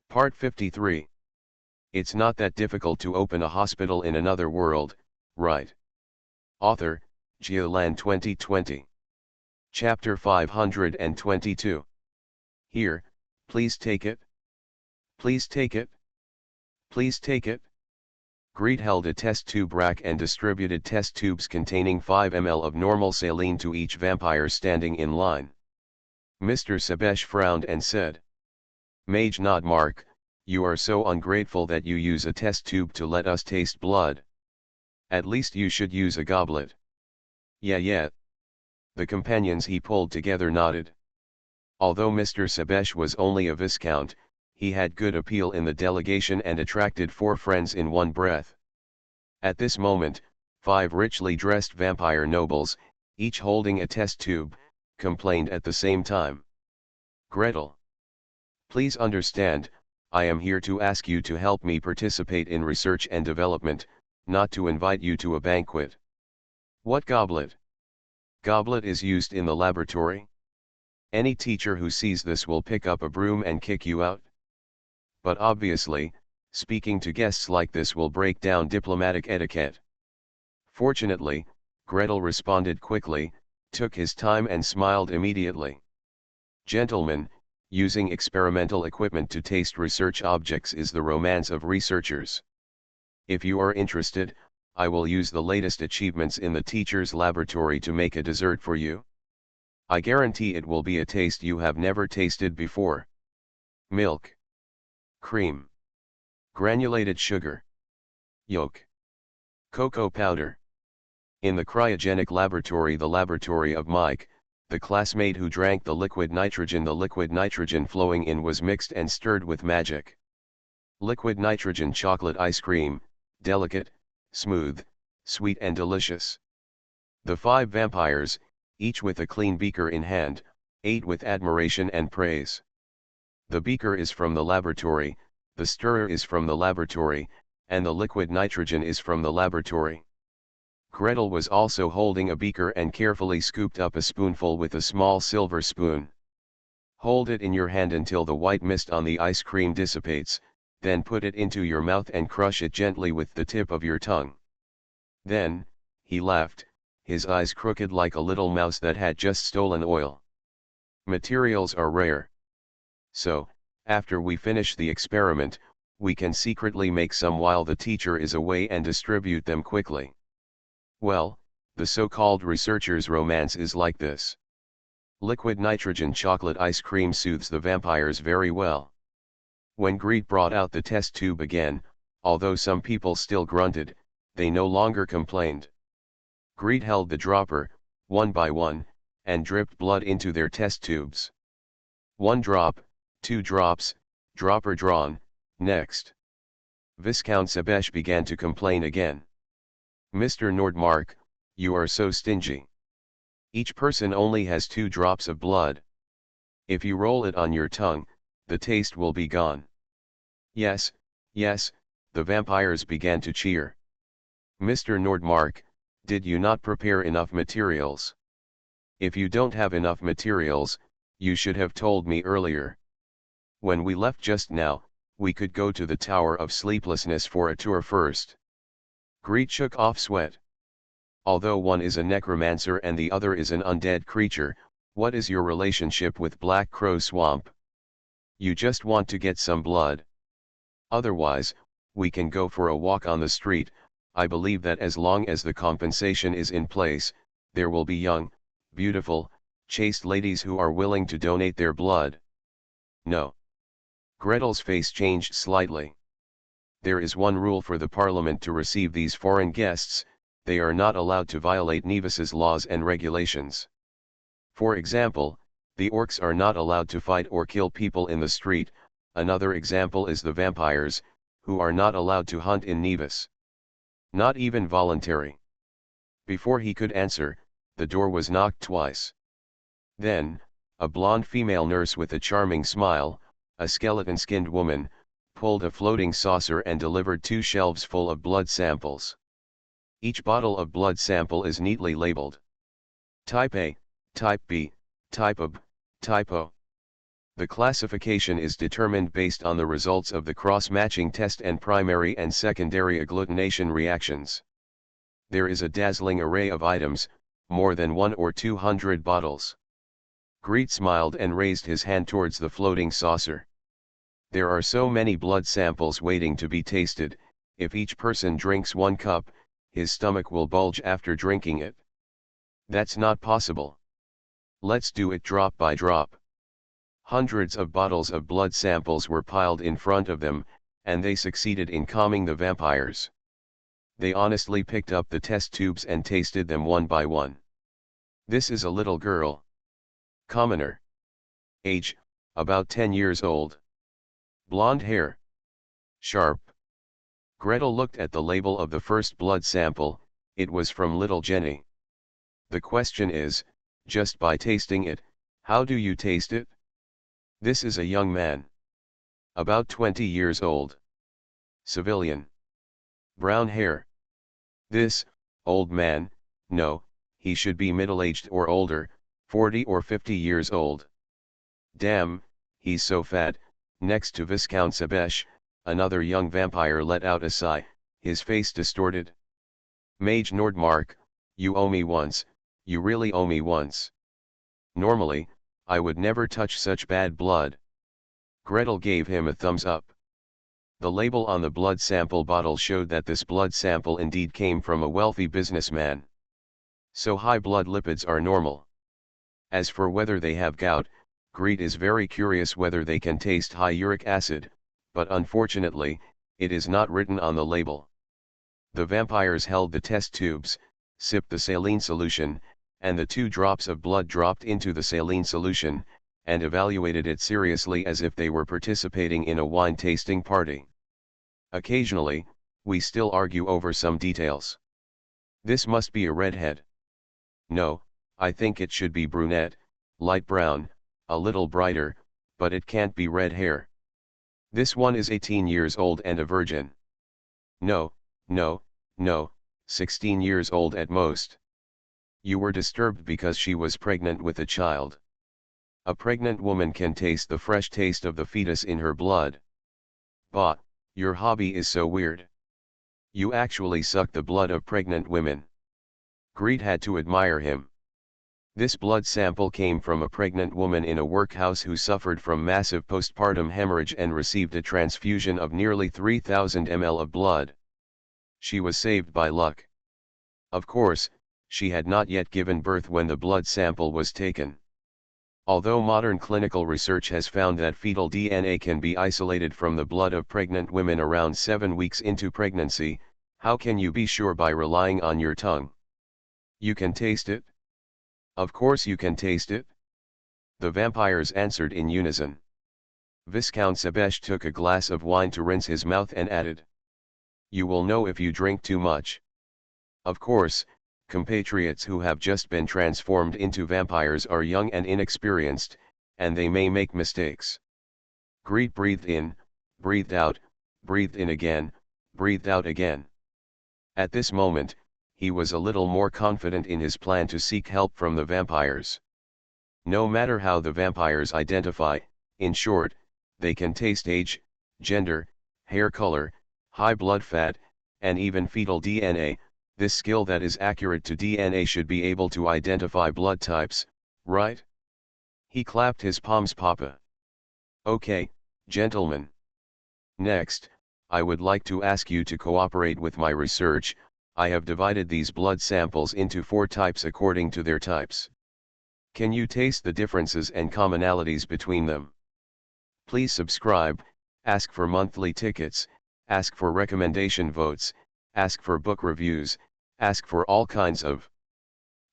Part 53. It's not that difficult to open a hospital in another world, right? Author, Geoland 2020. Chapter 522. Here, please take it. Please take it. Please take it. Greed held a test tube rack and distributed test tubes containing 5 ml of normal saline to each vampire standing in line. Mr. Sebesh frowned and said, "Mage Nod Mark, you are so ungrateful that you use a test tube to let us taste blood. At least you should use a goblet." Yeah. The companions he pulled together nodded. Although Mr. Sebesh was only a viscount, he had good appeal in the delegation and attracted 4 friends in one breath. At this moment, 5 richly dressed vampire nobles, each holding a test tube, complained at the same time. "Gretel. Please understand, I am here to ask you to help me participate in research and development, not to invite you to a banquet." "What goblet?" "Goblet is used in the laboratory. Any teacher who sees this will pick up a broom and kick you out. But obviously, speaking to guests like this will break down diplomatic etiquette." Fortunately, Gretel responded quickly, took his time and smiled immediately. "Gentlemen, using experimental equipment to taste research objects is the romance of researchers. If you are interested, I will use the latest achievements in the teacher's laboratory to make a dessert for you. I guarantee it will be a taste you have never tasted before. Milk, cream, granulated sugar, yolk, cocoa powder. In the cryogenic laboratory, the laboratory of Mike, the classmate who drank the liquid nitrogen flowing in was mixed and stirred with magic. Liquid nitrogen chocolate ice cream, delicate, smooth, sweet and delicious. The 5 vampires, each with a clean beaker in hand, ate with admiration and praise. The beaker is from the laboratory, the stirrer is from the laboratory, and the liquid nitrogen is from the laboratory. Gretel was also holding a beaker and carefully scooped up a spoonful with a small silver spoon. "Hold it in your hand until the white mist on the ice cream dissipates, then put it into your mouth and crush it gently with the tip of your tongue." Then, he laughed, his eyes crooked like a little mouse that had just stolen oil. "Materials are rare. So, after we finish the experiment, we can secretly make some while the teacher is away and distribute them quickly. Well, the so-called researcher's romance is like this. Liquid nitrogen chocolate ice cream soothes the vampires very well." When Greed brought out the test tube again, although some people still grunted, they no longer complained. Greed held the dropper, one by one, and dripped blood into their test tubes. 1 drop, 2 drops, dropper drawn, next. Viscount Sebesh began to complain again. "Mr. Nordmark, you are so stingy. Each person only has 2 drops of blood. If you roll it on your tongue, the taste will be gone." Yes, the vampires began to cheer. "Mr. Nordmark, did you not prepare enough materials? If you don't have enough materials, you should have told me earlier. When we left just now, we could go to the Tower of Sleeplessness for a tour first." Greed shook off sweat. "Although one is a necromancer and the other is an undead creature, what is your relationship with Black Crow Swamp? You just want to get some blood. Otherwise, we can go for a walk on the street. I believe that as long as the compensation is in place, there will be young, beautiful, chaste ladies who are willing to donate their blood." "No." Gretel's face changed slightly. "There is one rule for the parliament to receive these foreign guests: they are not allowed to violate Nevis's laws and regulations. For example, the orcs are not allowed to fight or kill people in the street. Another example is the vampires, who are not allowed to hunt in Nevis. Not even voluntary." Before he could answer, the door was knocked twice. Then, a blonde female nurse with a charming smile, a skeleton-skinned woman, pulled a floating saucer and delivered 2 shelves full of blood samples. Each bottle of blood sample is neatly labeled. Type A, Type B, Type AB, Type O. The classification is determined based on the results of the cross-matching test and primary and secondary agglutination reactions. There is a dazzling array of items, more than 100 or 200 bottles. Greet smiled and raised his hand towards the floating saucer. There are so many blood samples waiting to be tasted. If each person drinks 1 cup, his stomach will bulge after drinking it. That's not possible. Let's do it drop by drop. Hundreds of bottles of blood samples were piled in front of them, and they succeeded in calming the vampires. They honestly picked up the test tubes and tasted them one by one. This is a little girl. Commoner. Age, about 10 years old. Blonde hair. Sharp. Gretel looked at the label of the first blood sample. It was from little Jenny. The question is, just by tasting it, how do you taste it? This is a young man. About 20 years old. Civilian. Brown hair. This, old man, no, he should be middle-aged or older, 40 or 50 years old. Damn, he's so fat. Next to Viscount Sebesh, another young vampire let out a sigh, his face distorted. Mage Nordmark, you owe me once, you really owe me once. Normally, I would never touch such bad blood. Gretel gave him a thumbs up. The label on the blood sample bottle showed that this blood sample indeed came from a wealthy businessman. So high blood lipids are normal. As for whether they have gout, Greet is very curious whether they can taste high uric acid, but unfortunately, it is not written on the label. The vampires held the test tubes, sipped the saline solution, and the 2 drops of blood dropped into the saline solution, and evaluated it seriously as if they were participating in a wine tasting party. Occasionally, we still argue over some details. This must be a redhead. No, I think it should be brunette, light brown, a little brighter, but it can't be red hair. This one is 18 years old and a virgin. No, 16 years old at most. You were disturbed because she was pregnant with a child. A pregnant woman can taste the fresh taste of the fetus in her blood. Bah, your hobby is so weird. You actually suck the blood of pregnant women. Greet had to admire him. This blood sample came from a pregnant woman in a workhouse who suffered from massive postpartum hemorrhage and received a transfusion of nearly 3,000 ml of blood. She was saved by luck. Of course, she had not yet given birth when the blood sample was taken. Although modern clinical research has found that fetal DNA can be isolated from the blood of pregnant women around 7 weeks into pregnancy, how can you be sure by relying on your tongue? You can taste it? Of course you can taste it. The vampires answered in unison. Viscount Sebesh took a glass of wine to rinse his mouth and added, "You will know if you drink too much." Of course, compatriots who have just been transformed into vampires are young and inexperienced, and they may make mistakes. Greet breathed in, breathed out, breathed in again, breathed out again. At this moment, he was a little more confident in his plan to seek help from the vampires. No matter how the vampires identify, in short, they can taste age, gender, hair color, high blood fat, and even fetal DNA. This skill that is accurate to DNA should be able to identify blood types, right? He clapped his palms. Papa. Okay, gentlemen. Next, I would like to ask you to cooperate with my research. I have divided these blood samples into 4 types according to their types. Can you taste the differences and commonalities between them? Please subscribe, ask for monthly tickets, ask for recommendation votes, ask for book reviews, ask for all kinds of.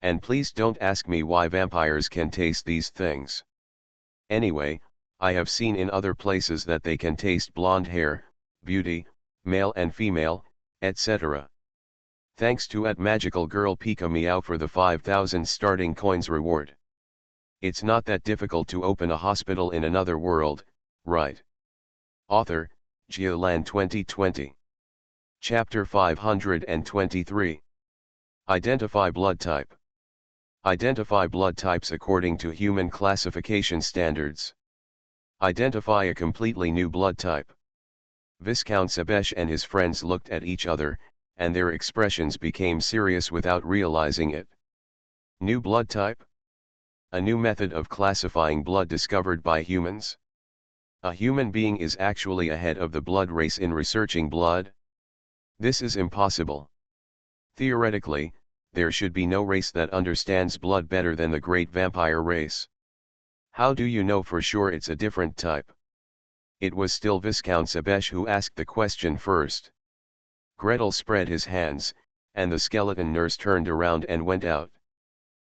And please don't ask me why vampires can taste these things. Anyway, I have seen in other places that they can taste blonde hair, beauty, male and female, etc. Thanks to @magicalgirl Pika Meow for the 5,000 starting coins reward. It's not that difficult to open a hospital in another world, right? Author, Geolan 2020. Chapter 523. Identify blood type. Identify blood types according to human classification standards. Identify a completely new blood type. Viscount Sebesh and his friends looked at each other, and their expressions became serious without realizing it. New blood type? A new method of classifying blood discovered by humans? A human being is actually ahead of the blood race in researching blood? This is impossible. Theoretically, there should be no race that understands blood better than the great vampire race. How do you know for sure it's a different type? It was still Viscount Sebesh who asked the question first. Gretel spread his hands, and the skeleton nurse turned around and went out.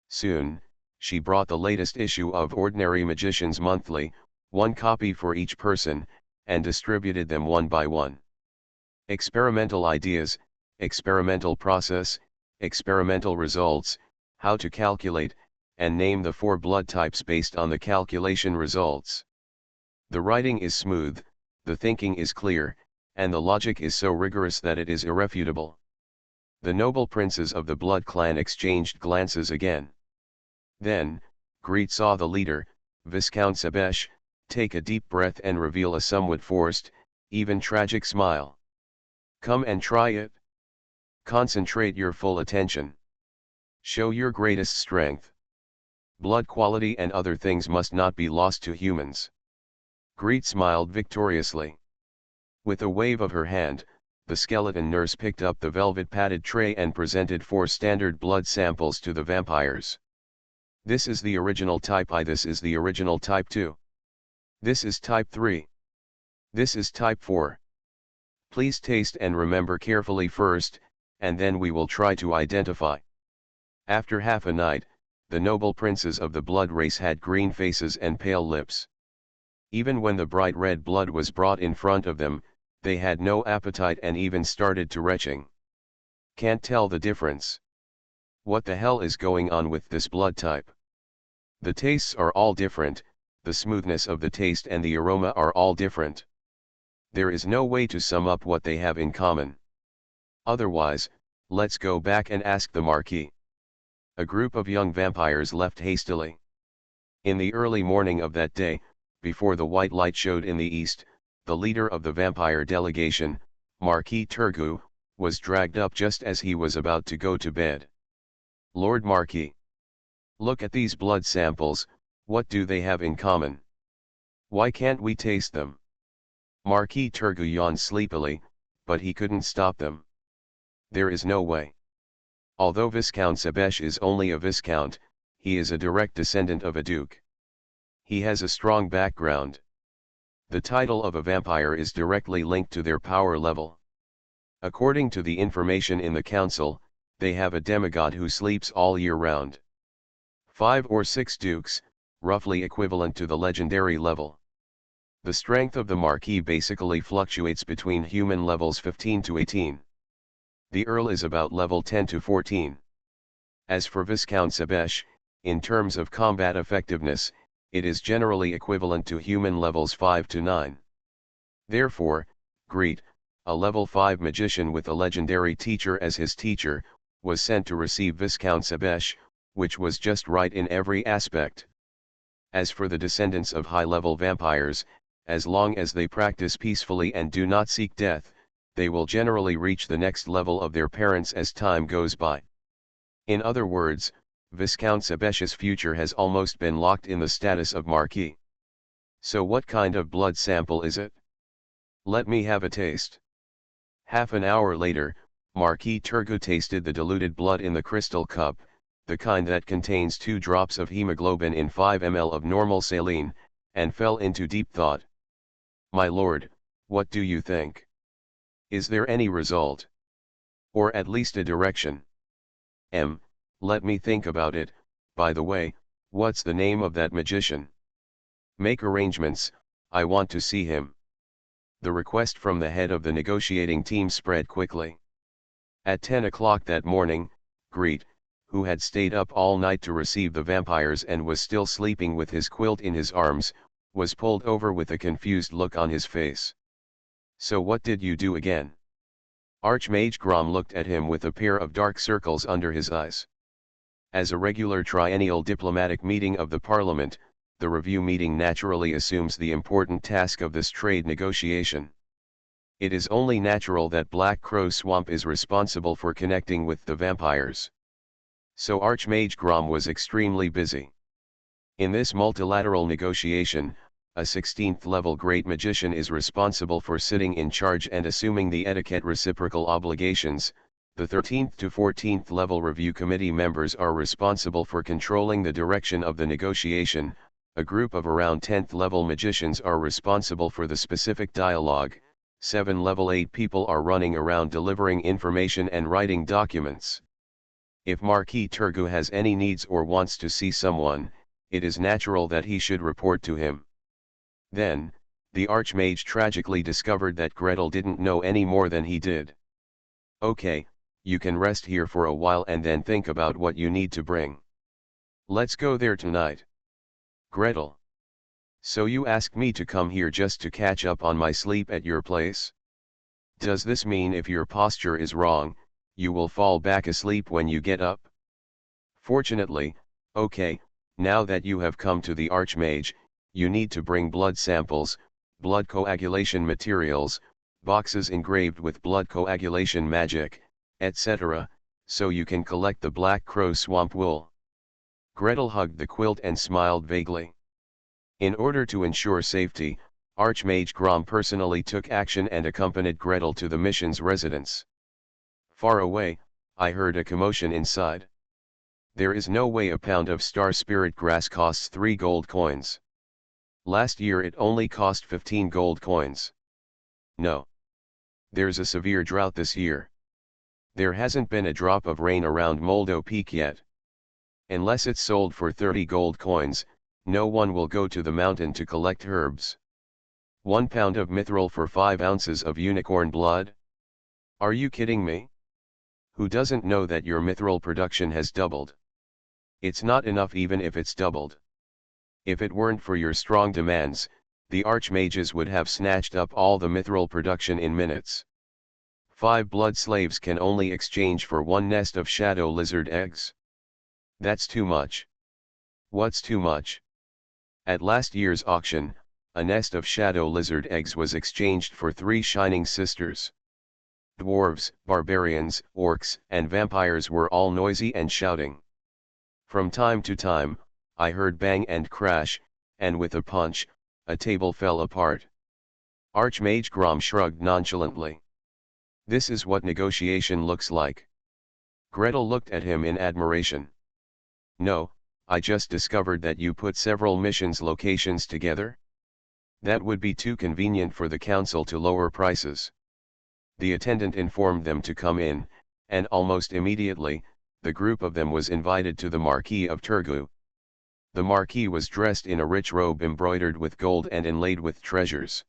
Soon, she brought the latest issue of Ordinary Magicians Monthly, one copy for each person, and distributed them one by one. Experimental ideas, experimental process, experimental results, how to calculate, and name the 4 blood types based on the calculation results. The writing is smooth, the thinking is clear, and the logic is so rigorous that it is irrefutable. The noble princes of the blood clan exchanged glances again. Then, Greet saw the leader, Viscount Sebesh, take a deep breath and reveal a somewhat forced, even tragic smile. Come and try it. Concentrate your full attention. Show your greatest strength. Blood quality and other things must not be lost to humans. Greet smiled victoriously. With a wave of her hand, the skeleton nurse picked up the velvet-padded tray and presented 4 standard blood samples to the vampires. This is the original type I. This is the original type 2. This is type 3. This is type 4. Please taste and remember carefully first, and then we will try to identify. After half a night, the noble princes of the blood race had green faces and pale lips. Even when the bright red blood was brought in front of them, they had no appetite and even started to retching. Can't tell the difference. What the hell is going on with this blood type? The tastes are all different, the smoothness of the taste and the aroma are all different. There is no way to sum up what they have in common. Otherwise, let's go back and ask the Marquis. A group of young vampires left hastily. In the early morning of that day, before the white light showed in the east, the leader of the vampire delegation, Marquis Turgu, was dragged up just as he was about to go to bed. Lord Marquis. Look at these blood samples, what do they have in common? Why can't we taste them? Marquis Turgu yawned sleepily, but he couldn't stop them. There is no way. Although Viscount Sebesh is only a viscount, he is a direct descendant of a duke. He has a strong background. The title of a vampire is directly linked to their power level. According to the information in the council, they have a demigod who sleeps all year round. 5 or 6 dukes, roughly equivalent to the legendary level. The strength of the Marquis basically fluctuates between human levels 15 to 18. The Earl is about level 10 to 14. As for Viscount Sebesh, in terms of combat effectiveness, it is generally equivalent to human levels 5 to 9. Therefore, Greet, a level 5 magician with a legendary teacher as his teacher, was sent to receive Viscount Sebesh, which was just right in every aspect. As for the descendants of high-level vampires, as long as they practice peacefully and do not seek death, they will generally reach the next level of their parents as time goes by. In other words, Viscount Sebesh's future has almost been locked in the status of Marquis. So what kind of blood sample is it? Let me have a taste. Half an hour later, Marquis Turgu tasted the diluted blood in the crystal cup, the kind that contains 2 drops of hemoglobin in 5 ml of normal saline, and fell into deep thought. My lord, what do you think? Is there any result? Or at least a direction? Let me think about it. By the way, what's the name of that magician? Make arrangements, I want to see him. The request from the head of the negotiating team spread quickly. At 10 o'clock that morning, Greet, who had stayed up all night to receive the vampires and was still sleeping with his quilt in his arms, was pulled over with a confused look on his face. So what did you do again? Archmage Grom looked at him with a pair of dark circles under his eyes. As a regular triennial diplomatic meeting of the Parliament, the review meeting naturally assumes the important task of this trade negotiation. It is only natural that Black Crow Swamp is responsible for connecting with the vampires. So Archmage Grom was extremely busy. In this multilateral negotiation, a 16th level Great Magician is responsible for sitting in charge and assuming the etiquette reciprocal obligations. The 13th to 14th level review committee members are responsible for controlling the direction of the negotiation. A group of around 10th level magicians are responsible for the specific dialogue. 7 level 8 people are running around delivering information and writing documents. If Marquis Turgu has any needs or wants to see someone, it is natural that he should report to him. Then, the Archmage tragically discovered that Gretel didn't know any more than he did. Okay, you can rest here for a while and then think about what you need to bring. Let's go there tonight. Gretel. So you asked me to come here just to catch up on my sleep at your place? Does this mean if your posture is wrong, you will fall back asleep when you get up? Fortunately, okay, now that you have come to the Archmage, you need to bring blood samples, blood coagulation materials, boxes engraved with blood coagulation magic, etc., so you can collect the Black Crow Swamp wool. Gretel hugged the quilt and smiled vaguely. In order to ensure safety, Archmage Grom personally took action and accompanied Gretel to the mission's residence. Far away, I heard a commotion inside. There is no way a pound of star spirit grass costs 3 gold coins. Last year it only cost 15 gold coins. No. There's a severe drought this year. There hasn't been a drop of rain around Moldo Peak yet. Unless it's sold for 30 gold coins, no one will go to the mountain to collect herbs. 1 pound of mithril for 5 ounces of unicorn blood? Are you kidding me? Who doesn't know that your mithril production has doubled? It's not enough even if it's doubled. If it weren't for your strong demands, the Archmages would have snatched up all the mithril production in minutes. 5 blood slaves can only exchange for 1 nest of shadow lizard eggs. That's too much. What's too much? At last year's auction, a nest of shadow lizard eggs was exchanged for 3 shining sisters. Dwarves, barbarians, orcs, and vampires were all noisy and shouting. From time to time, I heard bang and crash, and with a punch, a table fell apart. Archmage Grom shrugged nonchalantly. This is what negotiation looks like. Gretel looked at him in admiration. No, I just discovered that you put several missions locations together. That would be too convenient for the council to lower prices. The attendant informed them to come in, and almost immediately, the group of them was invited to the Marquis of Turgu. The Marquis was dressed in a rich robe embroidered with gold and inlaid with treasures.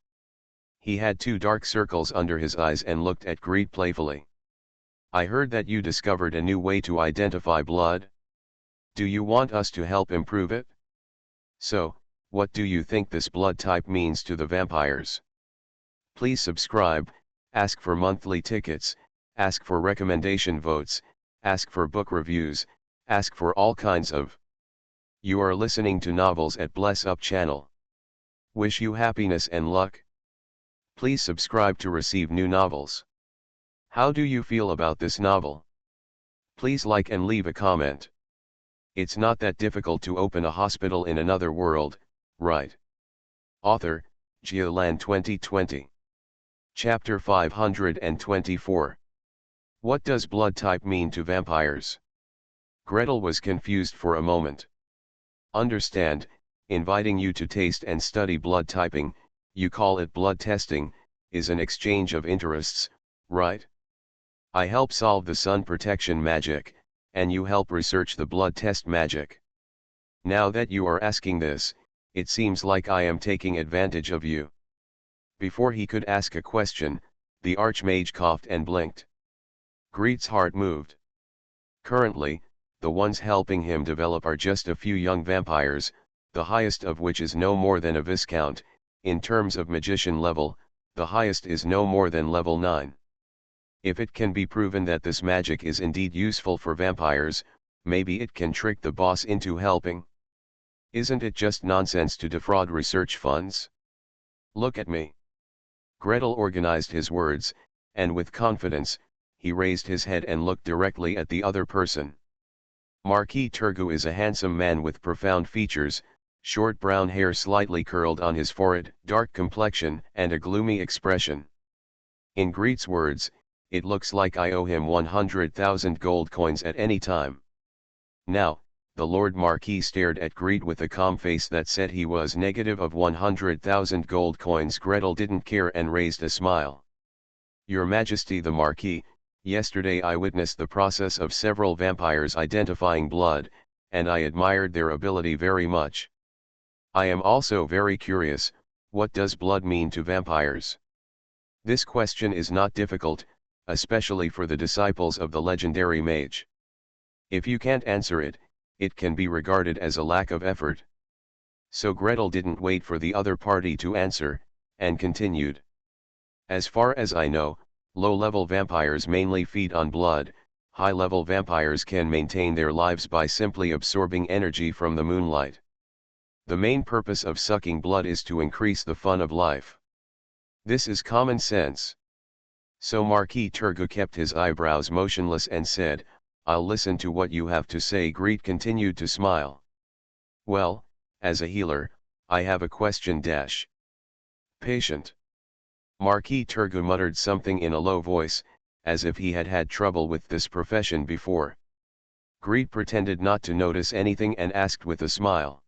He had 2 dark circles under his eyes and looked at Greet playfully. I heard that you discovered a new way to identify blood. Do you want us to help improve it? So, what do you think this blood type means to the vampires? Please subscribe, ask for monthly tickets, ask for recommendation votes, ask for book reviews, ask for all kinds of. You are listening to Novels at Bless Up channel. Wish you happiness and luck. Please subscribe to receive new novels. How do you feel about this novel? Please like and leave a comment. It's not that difficult to open a hospital in another world, right? Author, Geolan 2020. Chapter 524. What does blood type mean to vampires? Gretel was confused for a moment. Understand, inviting you to taste and study blood typing, you call it blood testing, is an exchange of interests, right? I help solve the sun protection magic, and you help research the blood test magic. Now that you are asking this, it seems like I am taking advantage of you. Before he could ask a question, the Archmage coughed and blinked. Greet's heart moved. Currently, the ones helping him develop are just a few young vampires, the highest of which is no more than a Viscount. In terms of magician level, the highest is no more than level 9. If it can be proven that this magic is indeed useful for vampires, maybe it can trick the boss into helping. Isn't it just nonsense to defraud research funds? Look at me. Gretel organized his words, and with confidence, he raised his head and looked directly at the other person. Marquis Turgot is a handsome man with profound features, short brown hair slightly curled on his forehead, dark complexion, and a gloomy expression. In Greet's words, it looks like I owe him 100,000 gold coins at any time. Now, the Lord Marquis stared at Greet with a calm face that said he was negative of 100,000 gold coins. Gretel didn't care and raised a smile. Your Majesty the Marquis, yesterday I witnessed the process of several vampires identifying blood, and I admired their ability very much. I am also very curious, what does blood mean to vampires? This question is not difficult, especially for the disciples of the legendary mage. If you can't answer it, it can be regarded as a lack of effort. So Gretel didn't wait for the other party to answer, and continued. As far as I know, low-level vampires mainly feed on blood. High-level vampires can maintain their lives by simply absorbing energy from the moonlight. The main purpose of sucking blood is to increase the fun of life. This is common sense. So Marquis Turgot kept his eyebrows motionless and said, I'll listen to what you have to say. Greet continued to smile. Well, as a healer, I have a question. Patient. Marquis Turgot muttered something in a low voice, as if he had had trouble with this profession before. Greet pretended not to notice anything and asked with a smile.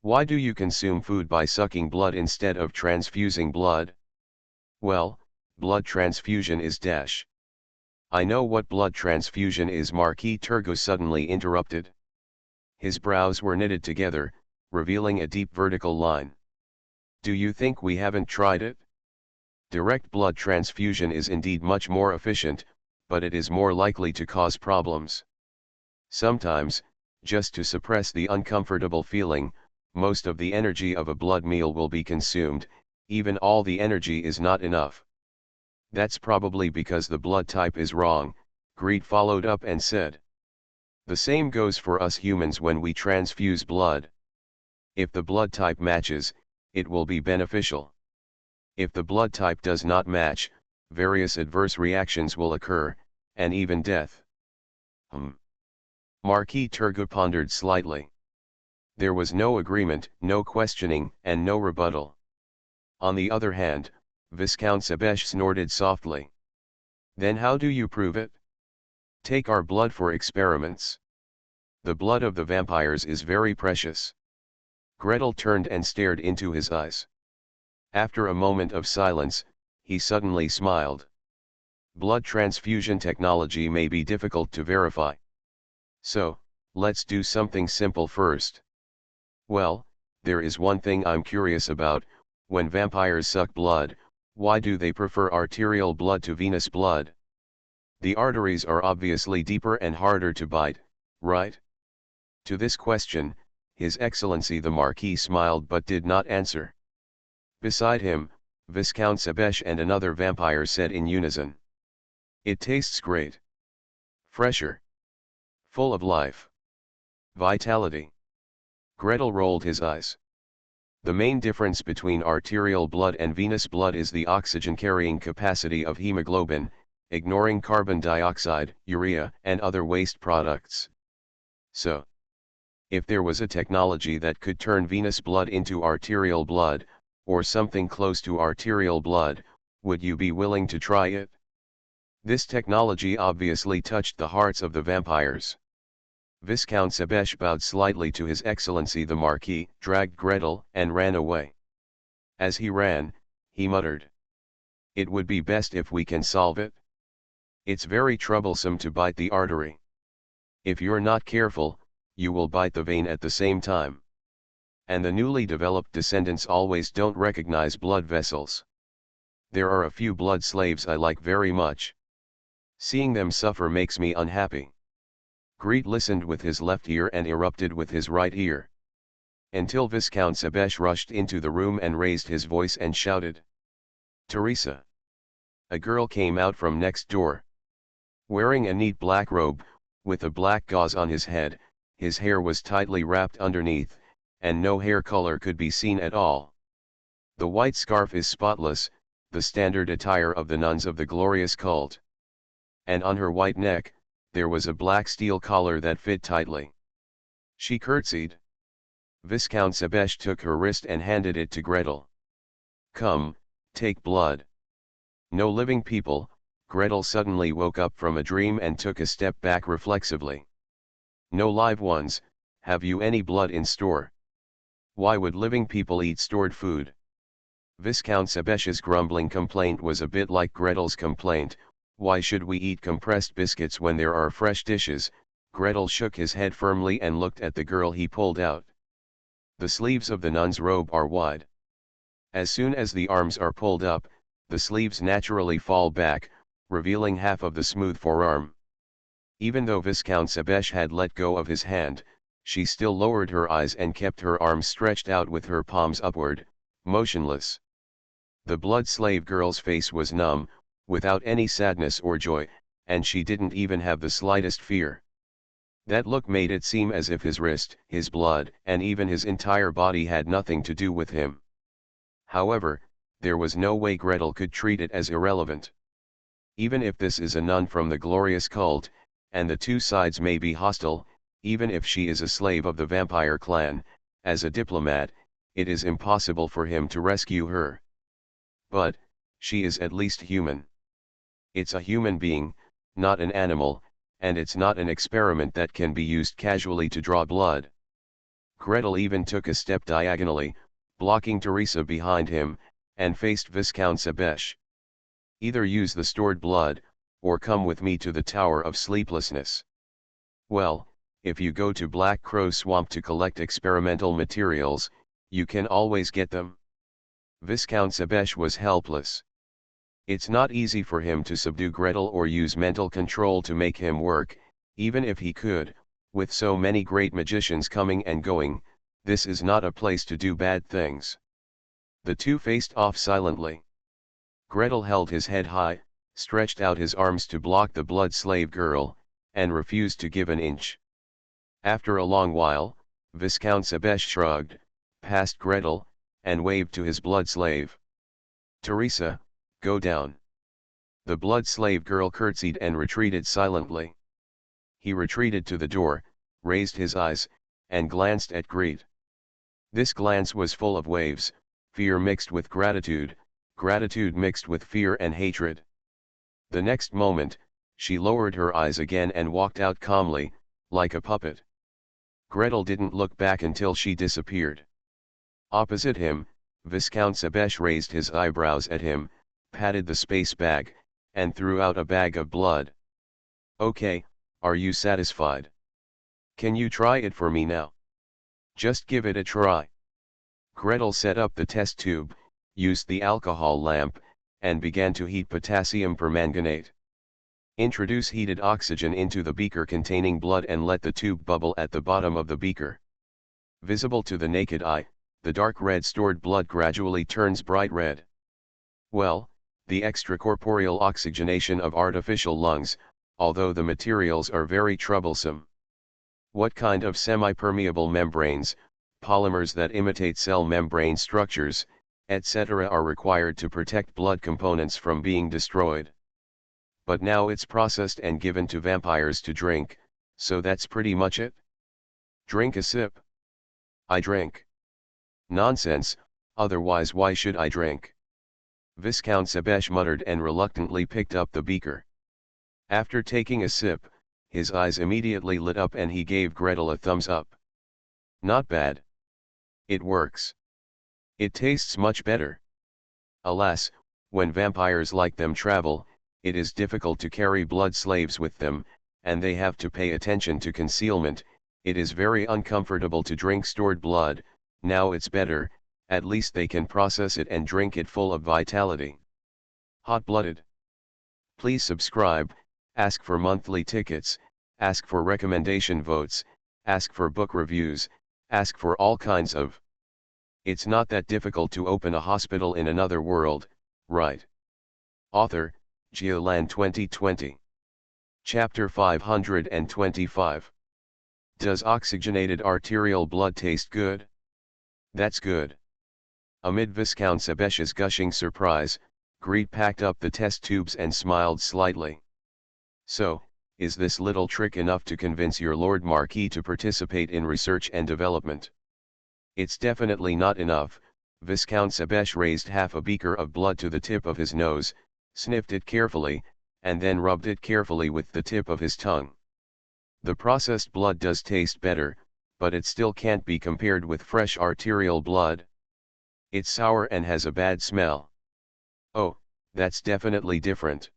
Why do you consume food by sucking blood instead of transfusing blood? Well, blood transfusion is . I know what blood transfusion is. Marquis Turgot suddenly interrupted. His brows were knitted together, revealing a deep vertical line. Do you think we haven't tried it? Direct blood transfusion is indeed much more efficient, but it is more likely to cause problems. Sometimes, just to suppress the uncomfortable feeling, most of the energy of a blood meal will be consumed. Even all the energy is not enough. That's probably because the blood type is wrong, Greet followed up and said. The same goes for us humans when we transfuse blood. If the blood type matches, it will be beneficial. If the blood type does not match, various adverse reactions will occur, and even death. Marquis Turgot pondered slightly. There was no agreement, no questioning, and no rebuttal. On the other hand, Viscount Sebesh snorted softly. Then how do you prove it? Take our blood for experiments. The blood of the vampires is very precious. Gretel turned and stared into his eyes. After a moment of silence, he suddenly smiled. Blood transfusion technology may be difficult to verify. So, let's do something simple first. Well, there is one thing I'm curious about. When vampires suck blood, why do they prefer arterial blood to venous blood? The arteries are obviously deeper and harder to bite, right? To this question, His Excellency the Marquis smiled but did not answer. Beside him, Viscount Sebesh and another vampire said in unison. It tastes great. Fresher. Full of life. Vitality. Gretel rolled his eyes. The main difference between arterial blood and venous blood is the oxygen-carrying capacity of hemoglobin, ignoring carbon dioxide, urea, and other waste products. So, if there was a technology that could turn venous blood into arterial blood, or something close to arterial blood, would you be willing to try it? This technology obviously touched the hearts of the vampires. Viscount Sebesh bowed slightly to His Excellency the Marquis, dragged Gretel, and ran away. As he ran, he muttered. It would be best if we can solve it. It's very troublesome to bite the artery. If you're not careful, you will bite the vein at the same time. And the newly developed descendants always don't recognize blood vessels. There are a few blood slaves I like very much. Seeing them suffer makes me unhappy. Greet listened with his left ear and erupted with his right ear. Until Viscount Sebesh rushed into the room and raised his voice and shouted. Teresa! A girl came out from next door. Wearing a neat black robe, with a black gauze on his head, his hair was tightly wrapped underneath, and no hair color could be seen at all. The white scarf is spotless, the standard attire of the nuns of the glorious cult. And on her white neck, there was a black steel collar that fit tightly. She curtsied. Viscount Sebesh took her wrist and handed it to Gretel. "Come, take blood." No living people. Gretel suddenly woke up from a dream and took a step back reflexively. "No live ones, have you any blood in store?" Why would living people eat stored food? Viscount Sebesh's grumbling complaint was a bit like Gretel's complaint, "Why should we eat compressed biscuits when there are fresh dishes?" Gretel shook his head firmly and looked at the girl he pulled out. The sleeves of the nun's robe are wide. As soon as the arms are pulled up, the sleeves naturally fall back, revealing half of the smooth forearm. Even though Viscount Sebesh had let go of his hand, she still lowered her eyes and kept her arms stretched out with her palms upward, motionless. The blood slave girl's face was numb, without any sadness or joy, and she didn't even have the slightest fear. That look made it seem as if his wrist, his blood, and even his entire body had nothing to do with him. However, there was no way Gretel could treat it as irrelevant. Even if this is a nun from the glorious cult, and the two sides may be hostile, even if she is a slave of the vampire clan, as a diplomat, it is impossible for him to rescue her. But, she is at least human. It's a human being, not an animal, and it's not an experiment that can be used casually to draw blood. Gretel even took a step diagonally, blocking Teresa behind him, and faced Viscount Sebesh. "Either use the stored blood, or come with me to the Tower of Sleeplessness." "Well, if you go to Black Crow Swamp to collect experimental materials, you can always get them." Viscount Sebesh was helpless. It's not easy for him to subdue Gretel or use mental control to make him work, even if he could, with so many great magicians coming and going. This is not a place to do bad things. The two faced off silently. Gretel held his head high, stretched out his arms to block the blood slave girl, and refused to give an inch. After a long while, Viscount Sebesh shrugged, passed Gretel, and waved to his blood slave. "Teresa, go down." The blood slave girl curtsied and retreated silently. He retreated to the door, raised his eyes, and glanced at Greet. This glance was full of waves, fear mixed with gratitude, gratitude mixed with fear and hatred. The next moment, she lowered her eyes again and walked out calmly, like a puppet. Gretel didn't look back until she disappeared. Opposite him, Viscount Sebesh raised his eyebrows at him, patted the space bag, and threw out a bag of blood. "Okay, are you satisfied? Can you try it for me now? Just give it a try." Gretel set up the test tube, used the alcohol lamp, and began to heat potassium permanganate. Introduce heated oxygen into the beaker containing blood and let the tube bubble at the bottom of the beaker. Visible to the naked eye, the dark red stored blood gradually turns bright red. Well, the extracorporeal oxygenation of artificial lungs, although the materials are very troublesome. What kind of semi-permeable membranes, polymers that imitate cell membrane structures, etc. are required to protect blood components from being destroyed? But now it's processed and given to vampires to drink, so that's pretty much it. Drink a sip. I drink. Nonsense, otherwise why should I drink? Viscount Sebesh muttered and reluctantly picked up the beaker. After taking a sip, his eyes immediately lit up and he gave Gretel a thumbs up. Not bad. It works. It tastes much better. Alas, when vampires like them travel, it is difficult to carry blood slaves with them, and they have to pay attention to concealment. It is very uncomfortable to drink stored blood. Now it's better, at least they can process it and drink it full of vitality. Hot-blooded. Please subscribe, ask for monthly tickets, ask for recommendation votes, ask for book reviews, ask for all kinds of. It's not that difficult to open a hospital in another world, right? Author, Geoland 2020. Chapter 525. Does oxygenated arterial blood taste good? That's good. Amid Viscount Sebesh's gushing surprise, Greet packed up the test tubes and smiled slightly. So, is this little trick enough to convince your Lord Marquis to participate in research and development? It's definitely not enough. Viscount Sebesh raised half a beaker of blood to the tip of his nose, sniffed it carefully, and then rubbed it carefully with the tip of his tongue. The processed blood does taste better, but it still can't be compared with fresh arterial blood. It's sour and has a bad smell. Oh, that's definitely different.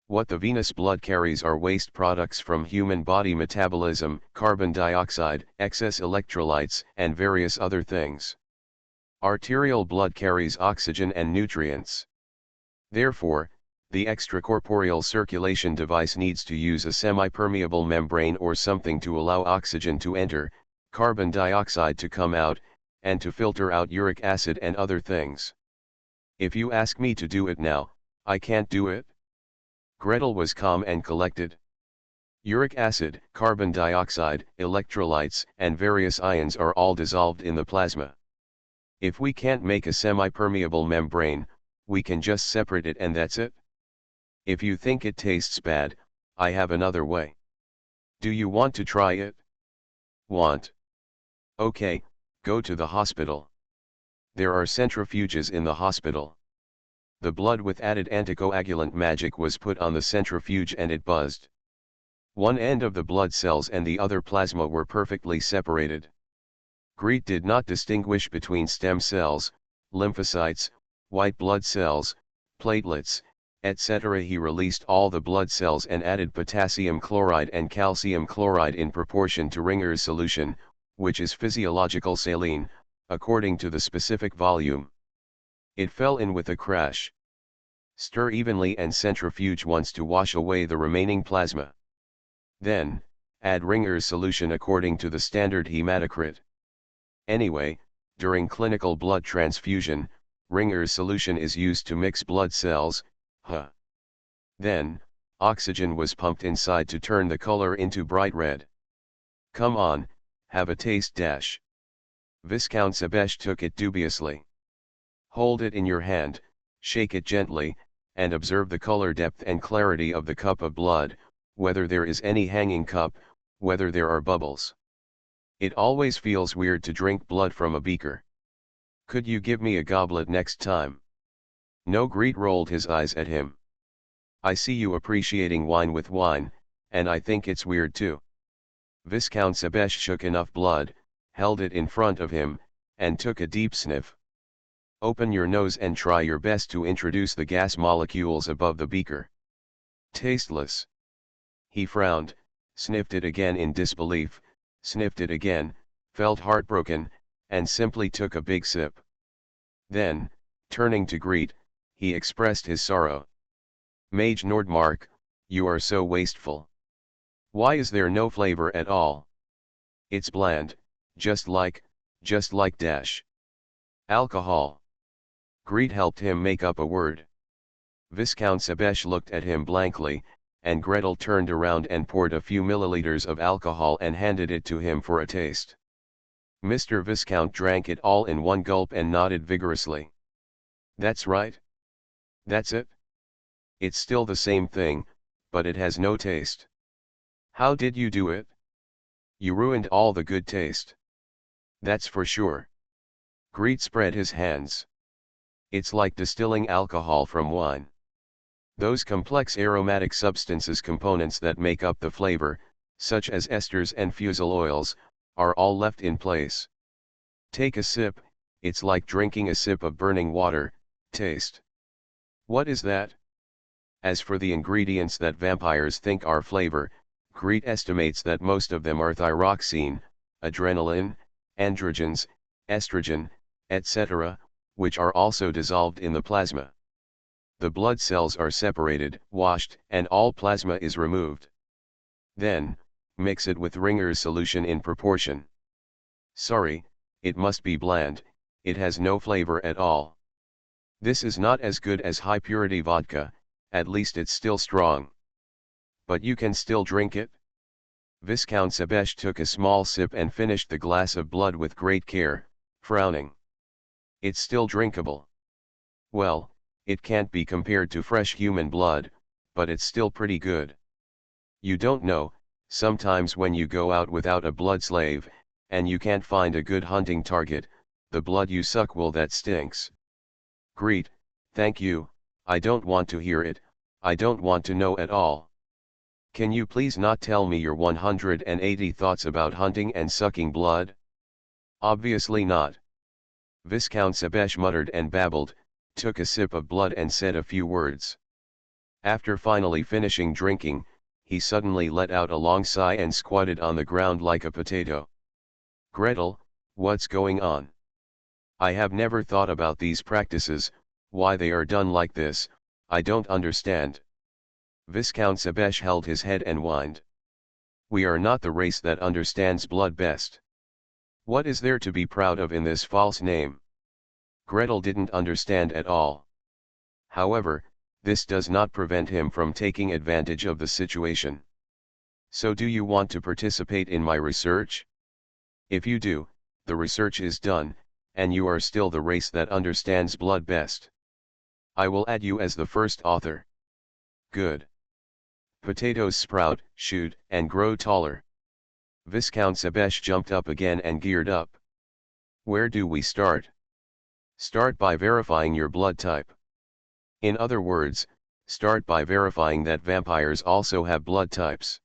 What the venous blood carries are waste products from human body metabolism, carbon dioxide, excess electrolytes, and various other things. Arterial blood carries oxygen and nutrients. Therefore, the extracorporeal circulation device needs to use a semi-permeable membrane or something to allow oxygen to enter, carbon dioxide to come out, and to filter out uric acid and other things. If you ask me to do it now, I can't do it. Gretel was calm and collected. Uric acid, carbon dioxide, electrolytes, and various ions are all dissolved in the plasma. If we can't make a semi-permeable membrane, we can just separate it and that's it. If you think it tastes bad, I have another way. Do you want to try it? Want? Okay, go to the hospital. There are centrifuges in the hospital. The blood with added anticoagulant magic was put on the centrifuge and it buzzed. One end of the blood cells and the other plasma were perfectly separated. Greet did not distinguish between stem cells, lymphocytes, white blood cells, platelets, etc. He released all the blood cells and added potassium chloride and calcium chloride in proportion to Ringer's solution, which is physiological saline, according to the specific volume. It fell in with a crash. Stir evenly and centrifuge once to wash away the remaining plasma. Then, add Ringer's solution according to the standard hematocrit. Anyway, during clinical blood transfusion, Ringer's solution is used to mix blood cells. Then, oxygen was pumped inside to turn the color into bright red. Come on, have a taste dash. Viscount Sebesh took it dubiously. Hold it in your hand, shake it gently, and observe the color depth and clarity of the cup of blood, whether there is any hanging cup, whether there are bubbles. It always feels weird to drink blood from a beaker. Could you give me a goblet next time? No. Greet rolled his eyes at him. I see you appreciating wine with wine, and I think it's weird too. Viscount Sebesh shook enough blood, held it in front of him, and took a deep sniff. Open your nose and try your best to introduce the gas molecules above the beaker. Tasteless. He frowned, sniffed it again in disbelief, sniffed it again, felt heartbroken, and simply took a big sip. Then, turning to Greet, he expressed his sorrow. Mage Nordmark, you are so wasteful. Why is there no flavor at all? It's bland, just like dash. Alcohol. Greet helped him make up a word. Viscount Sebesh looked at him blankly, and Gretel turned around and poured a few milliliters of alcohol and handed it to him for a taste. Mr. Viscount drank it all in one gulp and nodded vigorously. That's right. That's it. It's still the same thing, but it has no taste. How did you do it? You ruined all the good taste. That's for sure. Greet spread his hands. It's like distilling alcohol from wine. Those complex aromatic substances components that make up the flavor, such as esters and fusel oils, are all left in place. Take a sip, it's like drinking a sip of burning water. Taste. What is that? As for the ingredients that vampires think are flavor, Greet estimates that most of them are thyroxine, adrenaline, androgens, estrogen, etc., which are also dissolved in the plasma. The blood cells are separated, washed, and all plasma is removed. Then, mix it with Ringer's solution in proportion. Sorry, it must be bland, it has no flavor at all. This is not as good as high-purity vodka, at least it's still strong. But you can still drink it? Viscount Sebesh took a small sip and finished the glass of blood with great care, frowning. It's still drinkable. Well, it can't be compared to fresh human blood, but it's still pretty good. You don't know, sometimes when you go out without a blood slave, and you can't find a good hunting target, the blood you suck will that stinks. Greet, thank you, I don't want to hear it, I don't want to know at all. Can you please not tell me your 180 thoughts about hunting and sucking blood? Obviously not. Viscount Sebesh muttered and babbled, took a sip of blood and said a few words. After finally finishing drinking, he suddenly let out a long sigh and squatted on the ground like a potato. Gretel, what's going on? I have never thought about these practices, why they are done like this, I don't understand. Viscount Sebesh held his head and whined. We are not the race that understands blood best. What is there to be proud of in this false name? Gretel didn't understand at all. However, this does not prevent him from taking advantage of the situation. So do you want to participate in my research? If you do, the research is done, and you are still the race that understands blood best. I will add you as the first author. Good. Potatoes sprout, shoot, and grow taller. Viscount Sebesh jumped up again and geared up. Where do we start? Start by verifying your blood type. In other words, start by verifying that vampires also have blood types.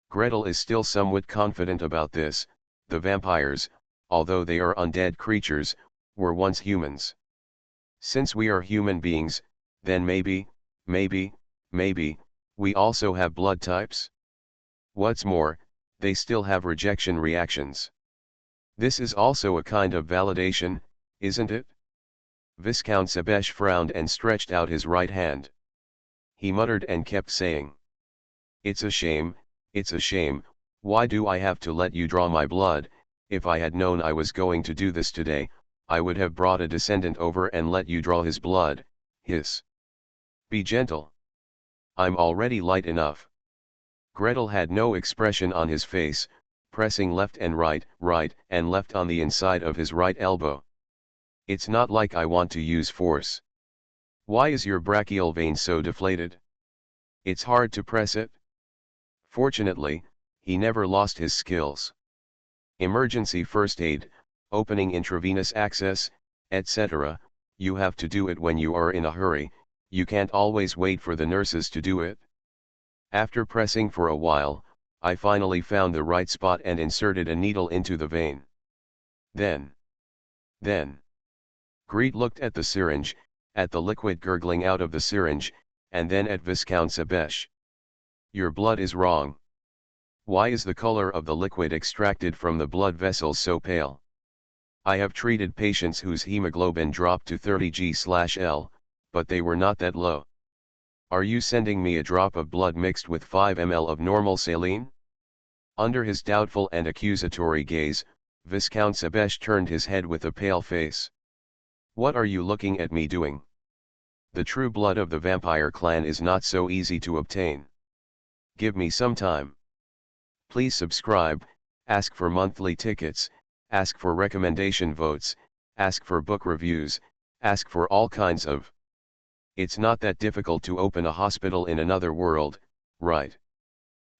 Gretel is still somewhat confident about this. The vampires, although they are undead creatures, were once humans. Since we are human beings, then maybe, we also have blood types? What's more, they still have rejection reactions. This is also a kind of validation, isn't it? Viscount Sebesh frowned and stretched out his right hand. He muttered and kept saying, it's a shame, why do I have to let you draw my blood? If I had known I was going to do this today, I would have brought a descendant over and let you draw his blood. Hiss. Be gentle. I'm already light enough. Gretel had no expression on his face, pressing left and right and left on the inside of his right elbow. It's not like I want to use force. Why is your brachial vein so deflated? It's hard to press it. Fortunately, he never lost his skills. Emergency first aid, opening intravenous access, etc., you have to do it when you are in a hurry, you can't always wait for the nurses to do it. After pressing for a while, I finally found the right spot and inserted a needle into the vein. Then. Greet looked at the syringe, at the liquid gurgling out of the syringe, and then at Viscount Sebesh. Your blood is wrong. Why is the color of the liquid extracted from the blood vessels so pale? I have treated patients whose hemoglobin dropped to 30 g/L, but they were not that low. Are you sending me a drop of blood mixed with 5 ml of normal saline? Under his doubtful and accusatory gaze, Viscount Sebesh turned his head with a pale face. What are you looking at me doing? The true blood of the vampire clan is not so easy to obtain. Give me some time. Please subscribe, ask for monthly tickets, ask for recommendation votes, ask for book reviews, ask for all kinds of. It's not that difficult to open a hospital in another world, right?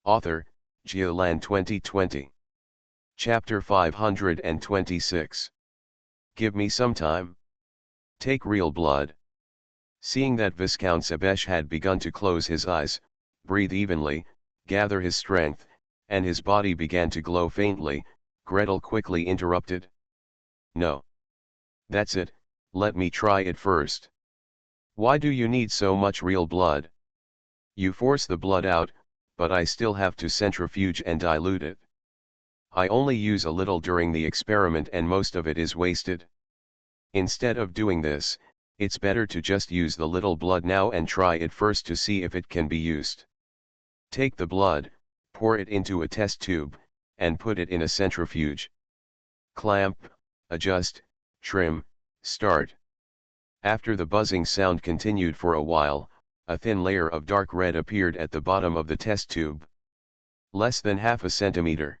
Author, Geoland 2020. Chapter 526. Give me some time. Take real blood. Seeing that Viscount Sebesh had begun to close his eyes, breathe evenly, gather his strength, and his body began to glow faintly, Gretel quickly interrupted. No. That's it, let me try it first. Why do you need so much real blood? You force the blood out, but I still have to centrifuge and dilute it. I only use a little during the experiment and most of it is wasted. Instead of doing this, it's better to just use the little blood now and try it first to see if it can be used. Take the blood, pour it into a test tube, and put it in a centrifuge. Clamp, adjust, trim, start. After the buzzing sound continued for a while, a thin layer of dark red appeared at the bottom of the test tube. Less than half a centimeter.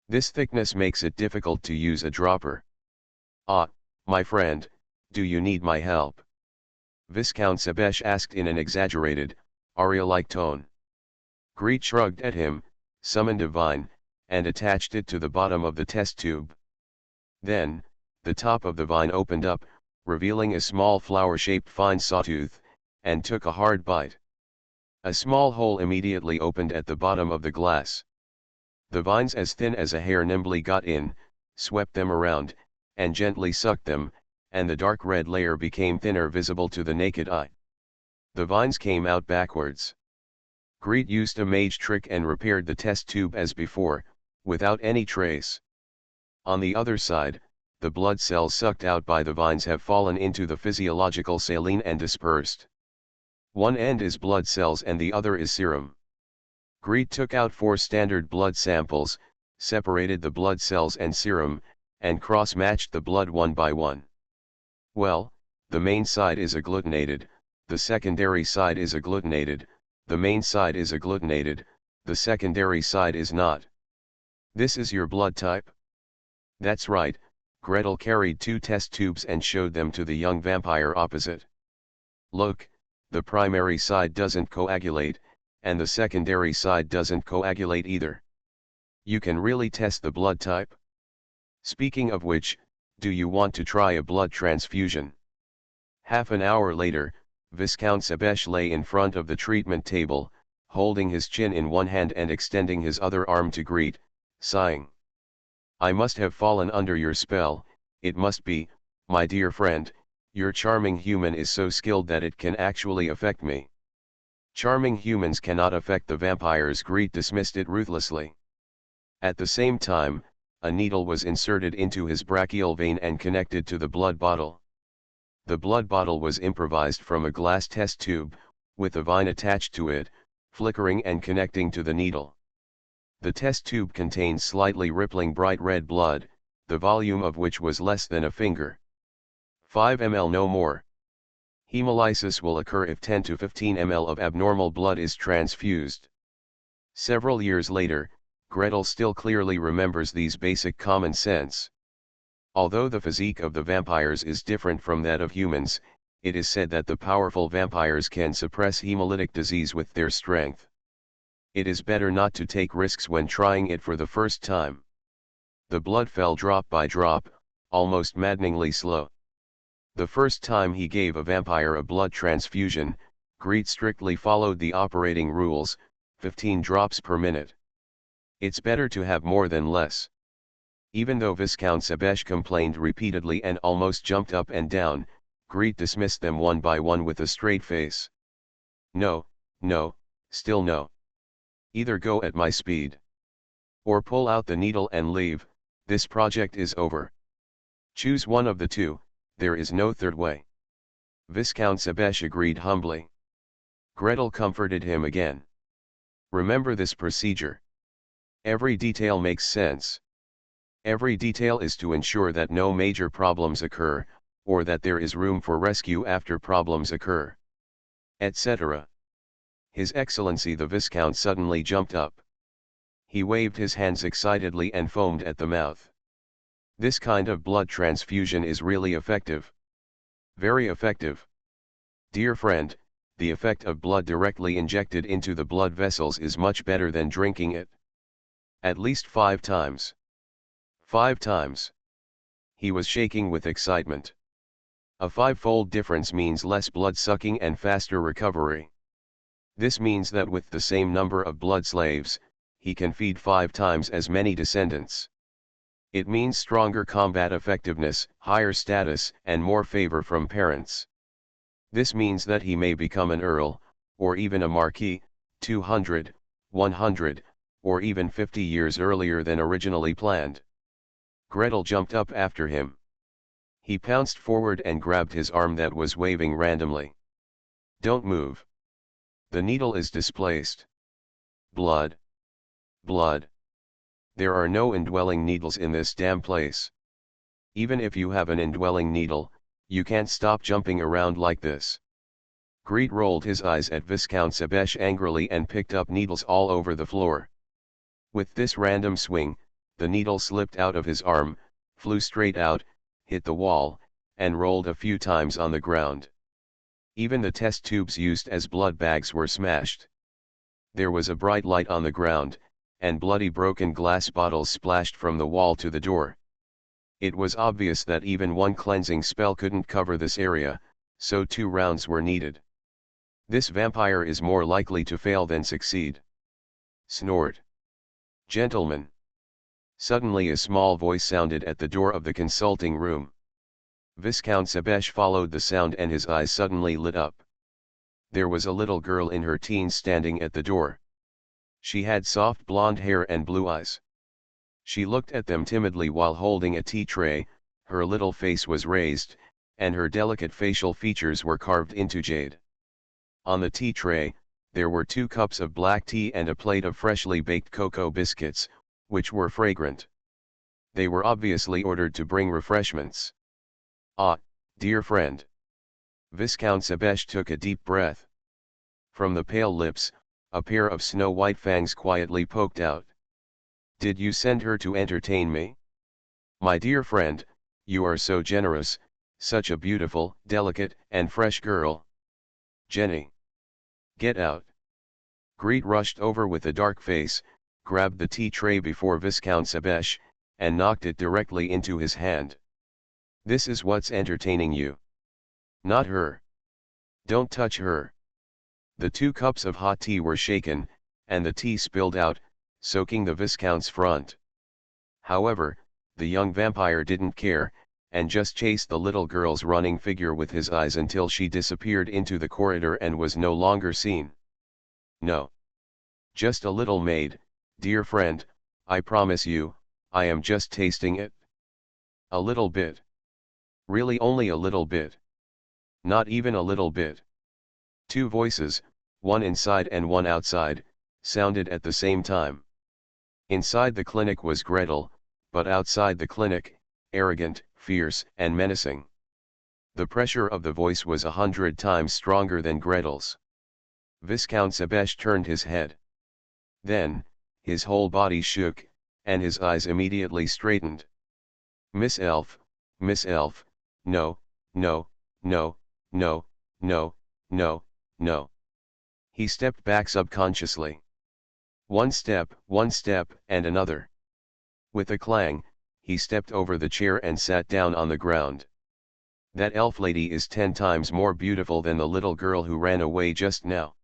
This thickness makes it difficult to use a dropper. "Ah, my friend, do you need my help?" Viscount Sebesh asked in an exaggerated, aria-like tone. Greet shrugged at him, summoned a vine, and attached it to the bottom of the test tube. Then, the top of the vine opened up, revealing a small flower-shaped fine sawtooth, and took a hard bite. A small hole immediately opened at the bottom of the glass. The vines as thin as a hair nimbly got in, swept them around, and gently sucked them, and the dark red layer became thinner, visible to the naked eye. The vines came out backwards. Greet used a mage trick and repaired the test tube as before, without any trace. On the other side, the blood cells sucked out by the vines have fallen into the physiological saline and dispersed. One end is blood cells and the other is serum. Greet took out 4 standard blood samples, separated the blood cells and serum, and cross-matched the blood one by one. Well, the main side is agglutinated, the secondary side is agglutinated, the main side is agglutinated, the secondary side is not. This is your blood type? That's right. Gretel carried 2 test tubes and showed them to the young vampire opposite. Look, the primary side doesn't coagulate, and the secondary side doesn't coagulate either. You can really test the blood type? Speaking of which, do you want to try a blood transfusion? Half an hour later, Viscount Sebesh lay in front of the treatment table, holding his chin in one hand and extending his other arm to Greet, sighing. I must have fallen under your spell, it must be, my dear friend, your charming human is so skilled that it can actually affect me. Charming humans cannot affect the vampires. Greet dismissed it ruthlessly. At the same time, a needle was inserted into his brachial vein and connected to the blood bottle. The blood bottle was improvised from a glass test tube, with a vine attached to it, flickering and connecting to the needle. The test tube contained slightly rippling bright red blood, the volume of which was less than a finger. 5 ml, no more. Hemolysis will occur if 10 to 15 ml of abnormal blood is transfused. Several years later, Gretel still clearly remembers these basic common sense. Although the physique of the vampires is different from that of humans, it is said that the powerful vampires can suppress hemolytic disease with their strength. It is better not to take risks when trying it for the first time. The blood fell drop by drop, almost maddeningly slow. The first time he gave a vampire a blood transfusion, Greet strictly followed the operating rules, 15 drops per minute. It's better to have more than less. Even though Viscount Sebesh complained repeatedly and almost jumped up and down, Greet dismissed them one by one with a straight face. No, no, still no. Either go at my speed, or pull out the needle and leave. This project is over. Choose one of the two, there is no third way. Viscount Sebesh agreed humbly. Gretel comforted him again. Remember this procedure. Every detail makes sense. Every detail is to ensure that no major problems occur, or that there is room for rescue after problems occur, etc. His Excellency the Viscount suddenly jumped up. He waved his hands excitedly and foamed at the mouth. This kind of blood transfusion is really effective. Very effective. Dear friend, the effect of blood directly injected into the blood vessels is much better than drinking it. At least 5 times. 5 times. He was shaking with excitement. A 5-fold difference means less blood sucking and faster recovery. This means that with the same number of blood slaves, he can feed 5 times as many descendants. It means stronger combat effectiveness, higher status, and more favor from parents. This means that he may become an earl, or even a marquis, 200, 100, or even 50 years earlier than originally planned. Gretel jumped up after him. He pounced forward and grabbed his arm that was waving randomly. Don't move. The needle is displaced. Blood. Blood. There are no indwelling needles in this damn place. Even if you have an indwelling needle, you can't stop jumping around like this. Greet rolled his eyes at Viscount Sebesh angrily and picked up needles all over the floor. With this random swing, the needle slipped out of his arm, flew straight out, hit the wall, and rolled a few times on the ground. Even the test tubes used as blood bags were smashed. There was a bright light on the ground, and bloody broken glass bottles splashed from the wall to the door. It was obvious that even one cleansing spell couldn't cover this area, so 2 rounds were needed. This vampire is more likely to fail than succeed. Snort. Gentlemen. Suddenly a small voice sounded at the door of the consulting room. Viscount Sebesh followed the sound and his eyes suddenly lit up. There was a little girl in her teens standing at the door. She had soft blonde hair and blue eyes. She looked at them timidly while holding a tea tray, her little face was raised, and her delicate facial features were carved into jade. On the tea tray, there were 2 cups of black tea and a plate of freshly baked cocoa biscuits, which were fragrant. They were obviously ordered to bring refreshments. Ah, dear friend. Viscount Sebesh took a deep breath. From the pale lips, a pair of snow-white fangs quietly poked out. Did you send her to entertain me? My dear friend, you are so generous, such a beautiful, delicate, and fresh girl. Jenny. Get out. Greet rushed over with a dark face, grabbed the tea tray before Viscount Sebesh, and knocked it directly into his hand. This is what's entertaining you. Not her. Don't touch her. The 2 cups of hot tea were shaken, and the tea spilled out, soaking the Viscount's front. However, the young vampire didn't care, and just chased the little girl's running figure with his eyes until she disappeared into the corridor and was no longer seen. No. Just a little maid, dear friend, I promise you, I am just tasting it. A little bit. Really only a little bit. Not even a little bit. 2 voices, one inside and one outside, sounded at the same time. Inside the clinic was Gretel, but outside the clinic, arrogant, fierce, and menacing. The pressure of the voice was 100 times stronger than Gretel's. Viscount Sebesh turned his head. Then, his whole body shook, and his eyes immediately straightened. Miss Elf, no, no, no, no, no, no, no. He stepped back subconsciously. One step, and another. With a clang, he stepped over the chair and sat down on the ground. That elf lady is 10 times more beautiful than the little girl who ran away just now.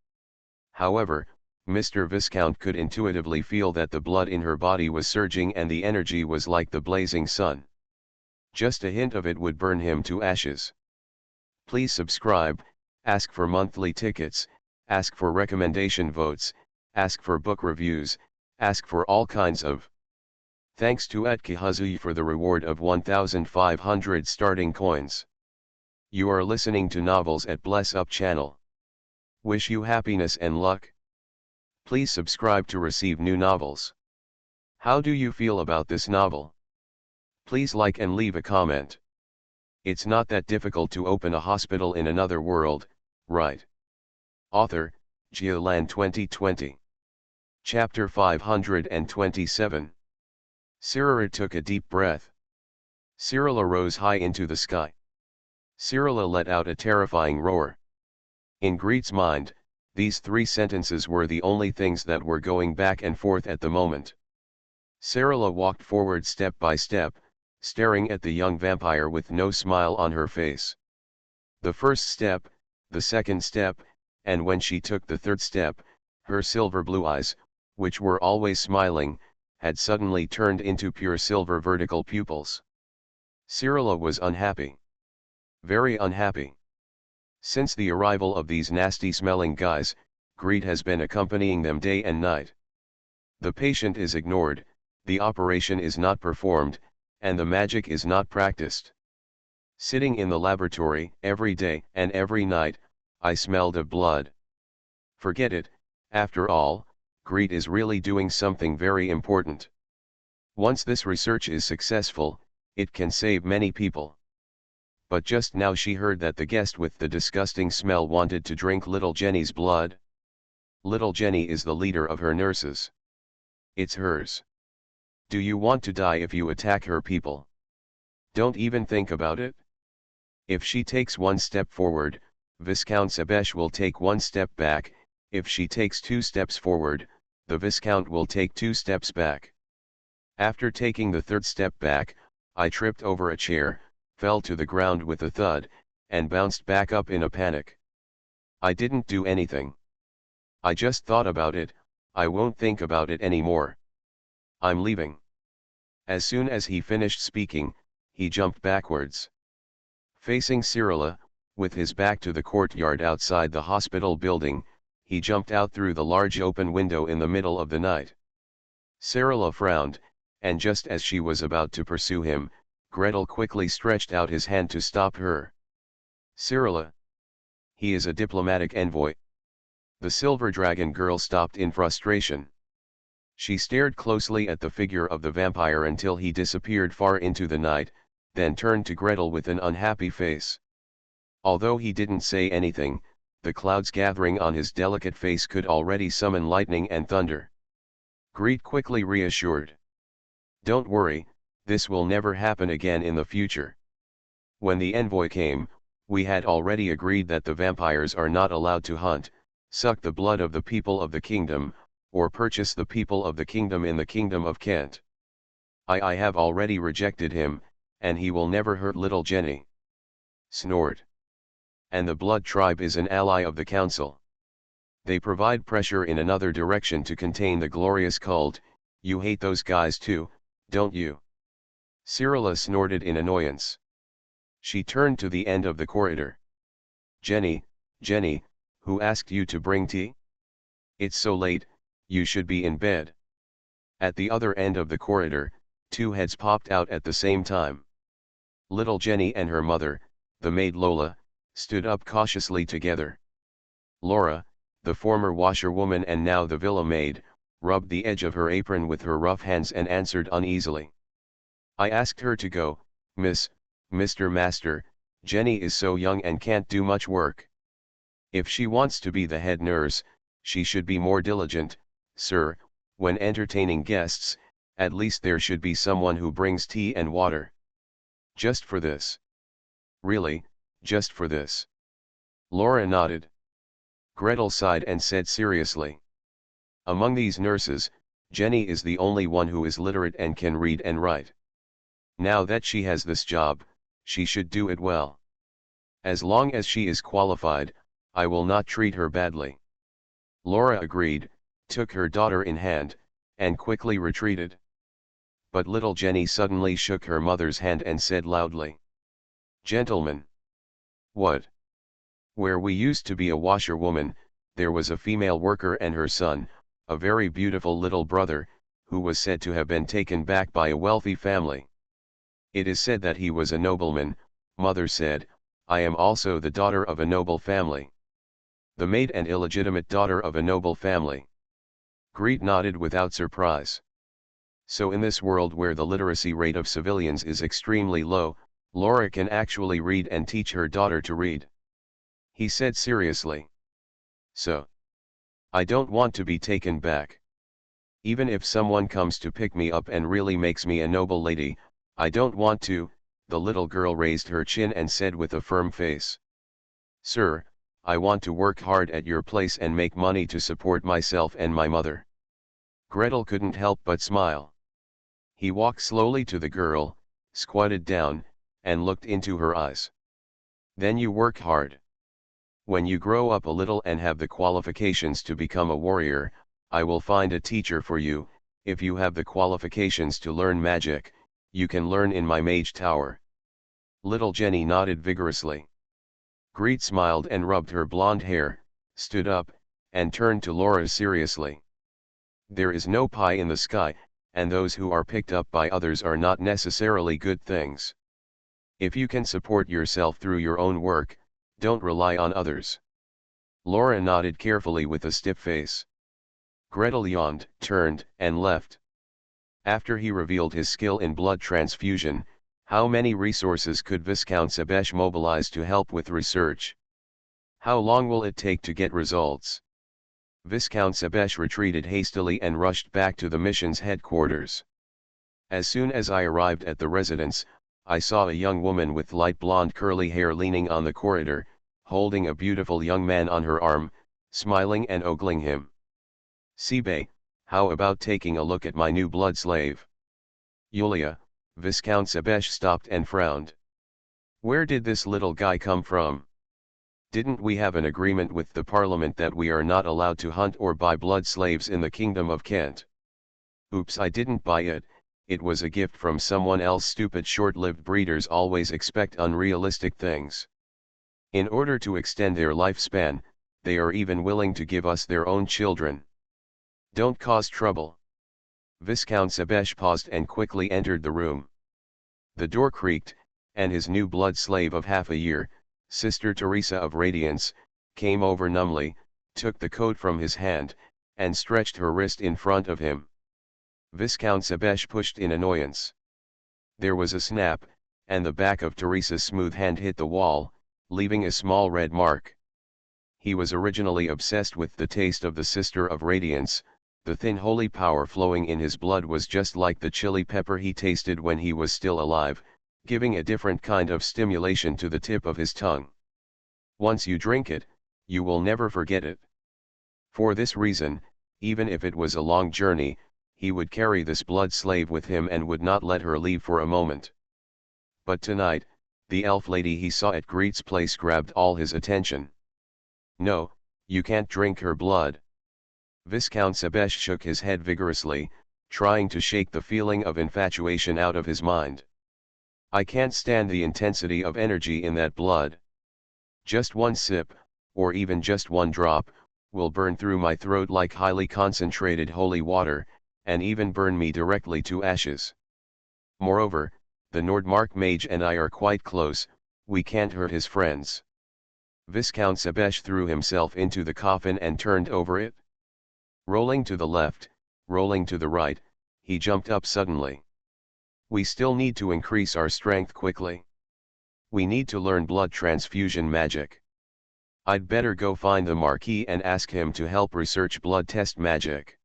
However, Mr. Viscount could intuitively feel that the blood in her body was surging and the energy was like the blazing sun. Just a hint of it would burn him to ashes. Please subscribe, ask for monthly tickets, ask for recommendation votes, ask for book reviews, ask for all kinds of. Thanks to Atkihazuyi for the reward of 1,500 starting coins. You are listening to Novels at Bless Up channel. Wish you happiness and luck. Please subscribe to receive new novels. How do you feel about this novel? Please like and leave a comment. It's not that difficult to open a hospital in another world, right? Author, Geolan 2020. Chapter 527. Cyrilla took a deep breath. Cyrilla rose high into the sky. Cyrilla let out a terrifying roar. In Greet's mind, these 3 sentences were the only things that were going back and forth at the moment. Cyrilla walked forward step by step, staring at the young vampire with no smile on her face. The first step, the second step, and when she took the third step, her silver blue eyes, which were always smiling, had suddenly turned into pure silver vertical pupils. Cyrilla was unhappy. Very unhappy. Since the arrival of these nasty-smelling guys, Greet has been accompanying them day and night. The patient is ignored, the operation is not performed, and the magic is not practiced. Sitting in the laboratory, every day and every night, I smelled of blood. Forget it, after all, Greet is really doing something very important. Once this research is successful, it can save many people. But just now she heard that the guest with the disgusting smell wanted to drink little Jenny's blood. Little Jenny is the leader of her nurses. It's hers. Do you want to die if you attack her people? Don't even think about it. If she takes one step forward, Viscount Sebesh will take one step back. If she takes 2 steps forward, the Viscount will take 2 steps back. After taking the 3rd step back, I tripped over a chair, fell to the ground with a thud, and bounced back up in a panic. I didn't do anything. I just thought about it. I won't think about it anymore. I'm leaving. As soon as he finished speaking, he jumped backwards. Facing Cyrilla, with his back to the courtyard outside the hospital building, he jumped out through the large open window in the middle of the night. Cyrilla frowned, and just as she was about to pursue him, Gretel quickly stretched out his hand to stop her. Cyrilla. He is a diplomatic envoy. The silver dragon girl stopped in frustration. She stared closely at the figure of the vampire until he disappeared far into the night, then turned to Gretel with an unhappy face. Although he didn't say anything, the clouds gathering on his delicate face could already summon lightning and thunder. Greet quickly reassured. Don't worry, this will never happen again in the future. When the envoy came, we had already agreed that the vampires are not allowed to hunt, suck the blood of the people of the kingdom, or purchase the people of the kingdom in the kingdom of Kent. I have already rejected him, and he will never hurt little Jenny. Snored. And the Blood Tribe is an ally of the council. They provide pressure in another direction to contain the glorious cult. You hate those guys too, don't you? Cyrilla snorted in annoyance. She turned to the end of the corridor. Jenny, who asked you to bring tea? It's so late, you should be in bed. At the other end of the corridor, 2 heads popped out at the same time. Little Jenny and her mother, the maid Lola, stood up cautiously together. Laura, the former washerwoman and now the villa maid, rubbed the edge of her apron with her rough hands and answered uneasily. I asked her to go, Mr. Master, Jenny is so young and can't do much work. If she wants to be the head nurse, she should be more diligent, sir. When entertaining guests, at least there should be someone who brings tea and water. Just for this. Really, just for this. Laura nodded. Gretel sighed and said seriously. Among these nurses, Jenny is the only one who is literate and can read and write. Now that she has this job, she should do it well. As long as she is qualified, I will not treat her badly. Laura agreed, took her daughter in hand, and quickly retreated. But little Jenny suddenly shook her mother's hand and said loudly. Gentlemen. What? Where we used to be a washerwoman, there was a female worker and her son, a very beautiful little brother, who was said to have been taken back by a wealthy family. It is said that he was a nobleman. Mother said, I am also the daughter of a noble family. The maid and illegitimate daughter of a noble family. Greet nodded without surprise. So in this world where the literacy rate of civilians is extremely low, Laura can actually read and teach her daughter to read. He said seriously. So. I don't want to be taken back. Even if someone comes to pick me up and really makes me a noble lady, I don't want to. The little girl raised her chin and said with a firm face. Sir, I want to work hard at your place and make money to support myself and my mother. Gretel couldn't help but smile. He walked slowly to the girl, squatted down, and looked into her eyes. Then you work hard. When you grow up a little and have the qualifications to become a warrior, I will find a teacher for you. If you have the qualifications to learn magic, you can learn in my mage tower. Little Jenny nodded vigorously. Greet smiled and rubbed her blonde hair, stood up, and turned to Laura seriously. There is no pie in the sky, and those who are picked up by others are not necessarily good things. If you can support yourself through your own work, don't rely on others. Laura nodded carefully with a stiff face. Gretel yawned, turned, and left. After he revealed his skill in blood transfusion, how many resources could Viscount Sebesh mobilize to help with research? How long will it take to get results? Viscount Sebesh retreated hastily and rushed back to the mission's headquarters. As soon as I arrived at the residence, I saw a young woman with light blonde curly hair leaning on the corridor, holding a beautiful young man on her arm, smiling and ogling him. Sibe, how about taking a look at my new blood slave? Yulia, Viscount Sebesh stopped and frowned. Where did this little guy come from? Didn't we have an agreement with the parliament that we are not allowed to hunt or buy blood slaves in the kingdom of Kent? Oops, I didn't buy it, it was a gift from someone else. Stupid short-lived breeders always expect unrealistic things. In order to extend their lifespan, they are even willing to give us their own children. Don't cause trouble. Viscount Sebesh paused and quickly entered the room. The door creaked, and his new blood slave of half a year, Sister Teresa of Radiance, came over numbly, took the coat from his hand, and stretched her wrist in front of him. Viscount Sebesh pushed in annoyance. There was a snap, and the back of Teresa's smooth hand hit the wall, leaving a small red mark. He was originally obsessed with the taste of the Sister of Radiance. The thin holy power flowing in his blood was just like the chili pepper he tasted when he was still alive, giving a different kind of stimulation to the tip of his tongue. Once you drink it, you will never forget it. For this reason, even if it was a long journey, he would carry this blood slave with him and would not let her leave for a moment. But tonight, the elf lady he saw at Greet's place grabbed all his attention. No, you can't drink her blood. Viscount Sebesh shook his head vigorously, trying to shake the feeling of infatuation out of his mind. I can't stand the intensity of energy in that blood. Just one sip, or even just one drop, will burn through my throat like highly concentrated holy water, and even burn me directly to ashes. Moreover, the Nordmark mage and I are quite close, we can't hurt his friends. Viscount Sebesh threw himself into the coffin and turned over it. Rolling to the left, rolling to the right, he jumped up suddenly. We still need to increase our strength quickly. We need to learn blood transfusion magic. I'd better go find the Marquis and ask him to help research blood test magic.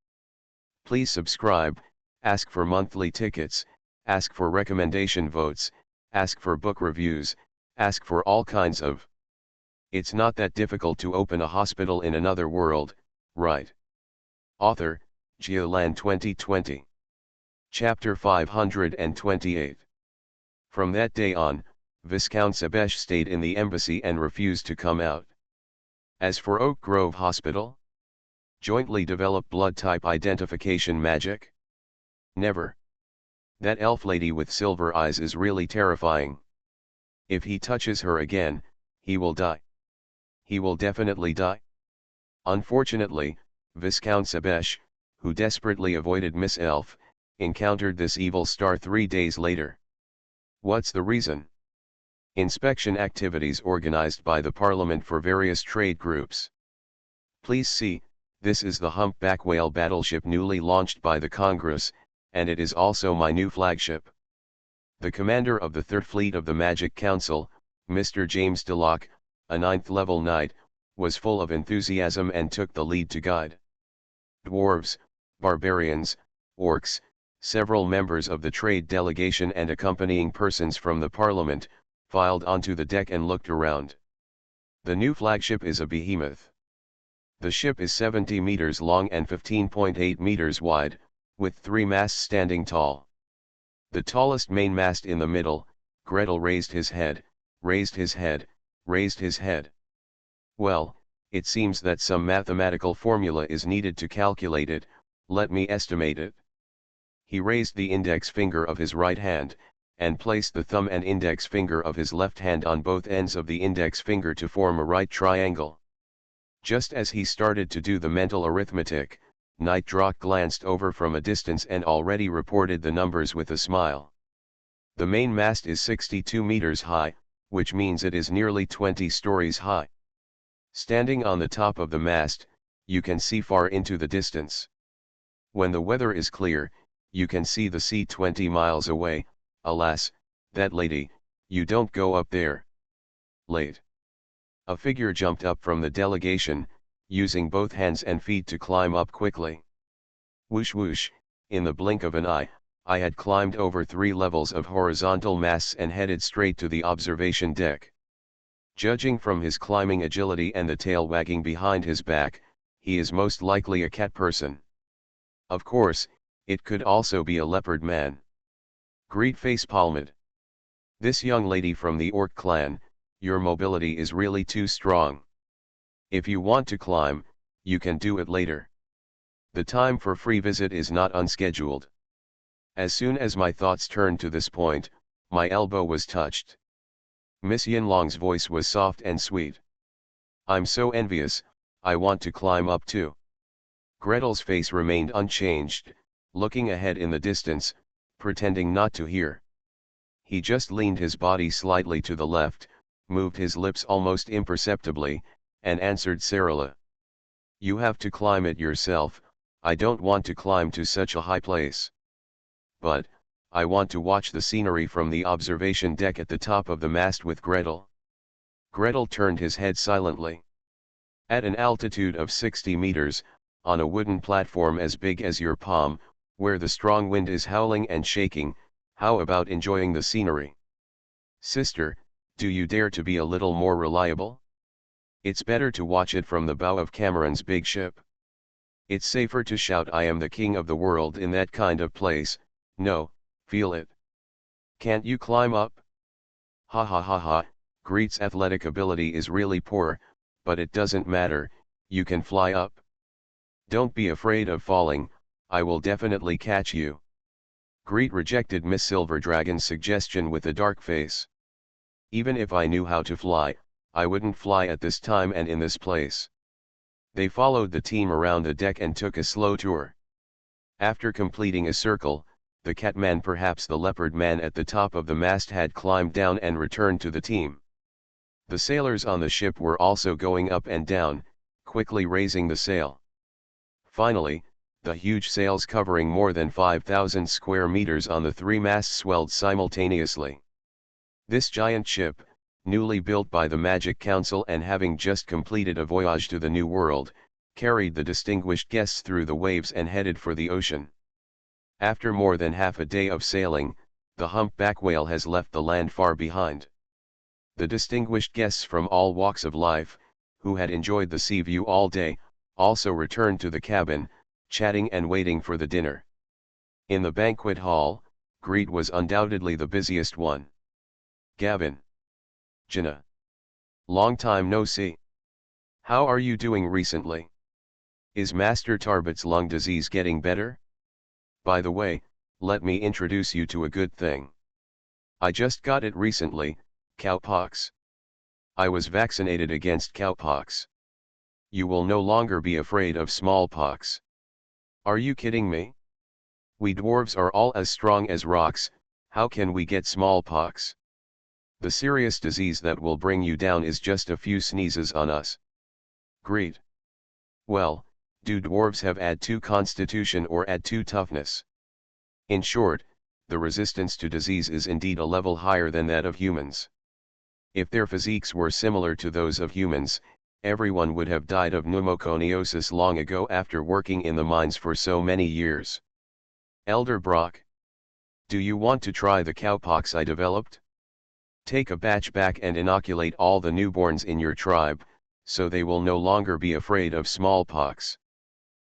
Please subscribe, ask for monthly tickets, ask for recommendation votes, ask for book reviews, ask for all kinds of. It's not that difficult to open a hospital in another world, right? Author, Geoland 2020. Chapter 528. From that day on, Viscount Sebesh stayed in the embassy and refused to come out. As for Oak Grove Hospital? Jointly develop blood type identification magic? Never. That elf lady with silver eyes is really terrifying. If he touches her again, he will die. He will definitely die. Unfortunately, Viscount Sebesh, who desperately avoided Miss Elf, encountered this evil star 3 days later. What's the reason? Inspection activities organized by the Parliament for various trade groups. Please see, this is the humpback whale battleship newly launched by the Congress, and it is also my new flagship. The commander of the 3rd Fleet of the Magic Council, Mr. James Delock, a 9th level knight, was full of enthusiasm and took the lead to guide dwarves, barbarians, orcs, several members of the trade delegation and accompanying persons from the Parliament, filed onto the deck and looked around. The new flagship is a behemoth. The ship is 70 meters long and 15.8 meters wide, with 3 masts standing tall. The tallest main mast in the middle. Gretel raised his head, raised his head, raised his head. Well, it seems that some mathematical formula is needed to calculate it, let me estimate it. He raised the index finger of his right hand, and placed the thumb and index finger of his left hand on both ends of the index finger to form a right triangle. Just as he started to do the mental arithmetic, Knight Drock glanced over from a distance and already reported the numbers with a smile. The main mast is 62 meters high, which means it is nearly 20 stories high. Standing on the top of the mast, you can see far into the distance. When the weather is clear, you can see the sea 20 miles away. Alas, that lady, you don't go up there. Late. A figure jumped up from the delegation, using both hands and feet to climb up quickly. Whoosh whoosh, in the blink of an eye, I had climbed over 3 levels of horizontal masts and headed straight to the observation deck. Judging from his climbing agility and the tail wagging behind his back, he is most likely a cat person. Of course, it could also be a leopard man. Greet face-palmed. This young lady from the orc clan, your mobility is really too strong. If you want to climb, you can do it later. The time for free visit is not unscheduled. As soon as my thoughts turned to this point, my elbow was touched. Miss Yinlong's voice was soft and sweet. I'm so envious, I want to climb up too. Gretel's face remained unchanged, looking ahead in the distance, pretending not to hear. He just leaned his body slightly to the left, moved his lips almost imperceptibly, and answered Sarala. You have to climb it yourself, I don't want to climb to such a high place. But, I want to watch the scenery from the observation deck at the top of the mast with Gretel. Gretel turned his head silently. At an altitude of 60 meters, on a wooden platform as big as your palm, where the strong wind is howling and shaking, how about enjoying the scenery? Sister, do you dare to be a little more reliable? It's better to watch it from the bow of Cameron's big ship. It's safer to shout I am the king of the world in that kind of place, no, feel it. Can't you climb up? Ha ha ha ha, Greet's athletic ability is really poor, but it doesn't matter, you can fly up. Don't be afraid of falling, I will definitely catch you. Greet rejected Miss Silver Dragon's suggestion with a dark face. Even if I knew how to fly, I wouldn't fly at this time and in this place. They followed the team around the deck and took a slow tour. After completing a circle, the catman, perhaps the leopard man at the top of the mast, had climbed down and returned to the team. The sailors on the ship were also going up and down, quickly raising the sail. Finally, the huge sails covering more than 5,000 square meters on the 3 masts swelled simultaneously. This giant ship, newly built by the Magic Council and having just completed a voyage to the New World, carried the distinguished guests through the waves and headed for the ocean. After more than half a day of sailing, the humpback whale has left the land far behind. The distinguished guests from all walks of life, who had enjoyed the sea view all day, also returned to the cabin, chatting and waiting for the dinner. In the banquet hall, Greet was undoubtedly the busiest one. Gavin. Jenna. Long time no see. How are you doing recently? Is Master Tarbot's lung disease getting better? By the way, let me introduce you to a good thing. I just got it recently, cowpox. I was vaccinated against cowpox. You will no longer be afraid of smallpox. Are you kidding me? We dwarves are all as strong as rocks, how can we get smallpox? The serious disease that will bring you down is just a few sneezes on us. Greet. Well, do dwarves have add 2 constitution or add 2 toughness? In short, the resistance to disease is indeed a level higher than that of humans. If their physiques were similar to those of humans, everyone would have died of pneumoconiosis long ago after working in the mines for so many years. Elder Brock. Do you want to try the cowpox I developed? Take a batch back and inoculate all the newborns in your tribe, so they will no longer be afraid of smallpox.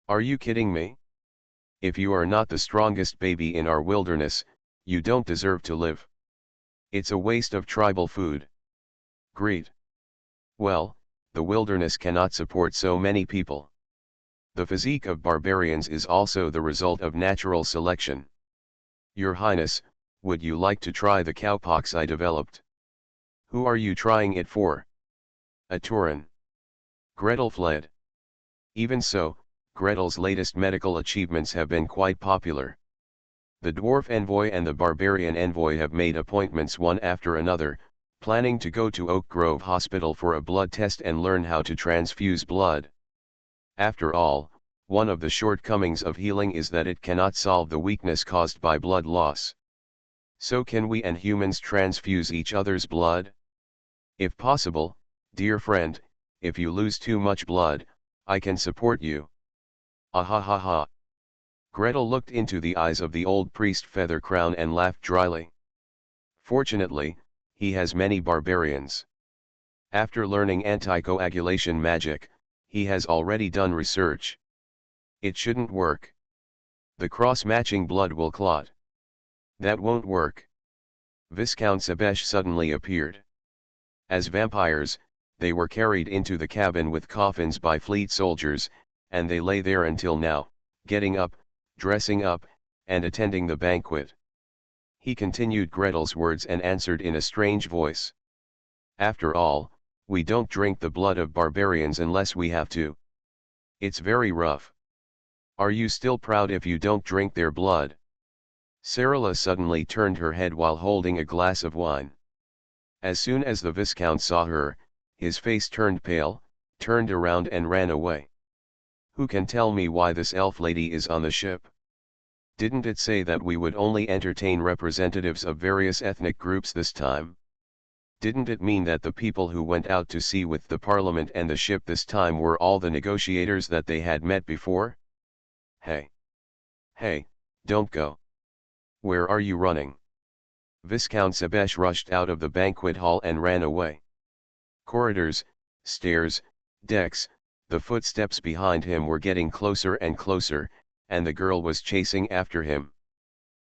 Are you kidding me? If you are not the strongest baby in our wilderness, you don't deserve to live. It's a waste of tribal food. Greet. Well, the wilderness cannot support so many people. The physique of barbarians is also the result of natural selection. Your Highness, would you like to try the cowpox I developed? Who are you trying it for? A Turin. Gretel fled. Even so, Gretel's latest medical achievements have been quite popular. The dwarf envoy and the barbarian envoy have made appointments one after another, planning to go to Oak Grove Hospital for a blood test and learn how to transfuse blood. After all, one of the shortcomings of healing is that it cannot solve the weakness caused by blood loss. So can we and humans transfuse each other's blood? If possible, dear friend, if you lose too much blood, I can support you. Ah ha ha ha. Gretel looked into the eyes of the old priest Feathercrown and laughed dryly. Fortunately, he has many barbarians. After learning anticoagulation magic, he has already done research. It shouldn't work. The cross-matching blood will clot. That won't work. Viscount Sebesh suddenly appeared. As vampires, they were carried into the cabin with coffins by fleet soldiers, and they lay there until now, getting up, dressing up, and attending the banquet. He continued Gretel's words and answered in a strange voice. After all, we don't drink the blood of barbarians unless we have to. It's very rough. Are you still proud if you don't drink their blood? Sarala suddenly turned her head while holding a glass of wine. As soon as the Viscount saw her, his face turned pale, turned around and ran away. Who can tell me why this elf lady is on the ship? Didn't it say that we would only entertain representatives of various ethnic groups this time? Didn't it mean that the people who went out to sea with the parliament and the ship this time were all the negotiators that they had met before? Hey! Hey, don't go! Where are you running? Viscount Sebesh rushed out of the banquet hall and ran away. Corridors, stairs, decks, the footsteps behind him were getting closer and closer, and the girl was chasing after him.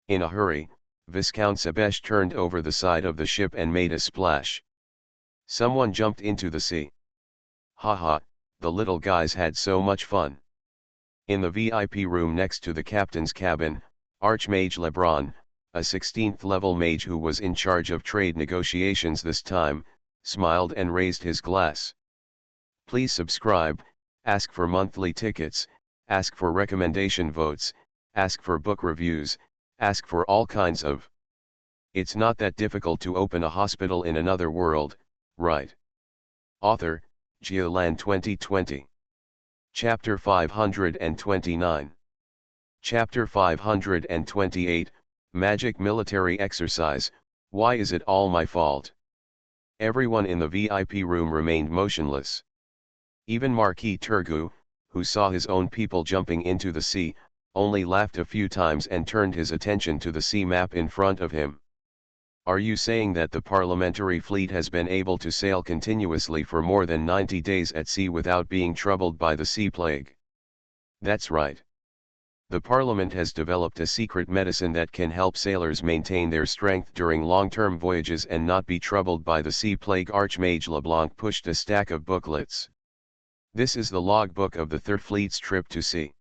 In a hurry, Viscount Sebesh turned over the side of the ship and made a splash. Someone jumped into the sea. Haha, the little guys had so much fun. In the VIP room next to the captain's cabin, Archmage Lebron, a 16th level mage who was in charge of trade negotiations this time, smiled and raised his glass. Please subscribe, ask for monthly tickets, ask for recommendation votes, ask for book reviews, ask for all kinds of. It's not that difficult to open a hospital in another world, right? Author, Geolan 2020. Chapter 529. Chapter 528, Magic Military Exercise, Why is it all my fault? Everyone in the VIP room remained motionless. Even Marquis Turgu, who saw his own people jumping into the sea, only laughed a few times and turned his attention to the sea map in front of him. Are you saying that the parliamentary fleet has been able to sail continuously for more than 90 days at sea without being troubled by the sea plague? That's right. The Parliament has developed a secret medicine that can help sailors maintain their strength during long-term voyages and not be troubled by the sea plague. Archmage LeBlanc pushed a stack of booklets. This is the logbook of the Third Fleet's trip to sea.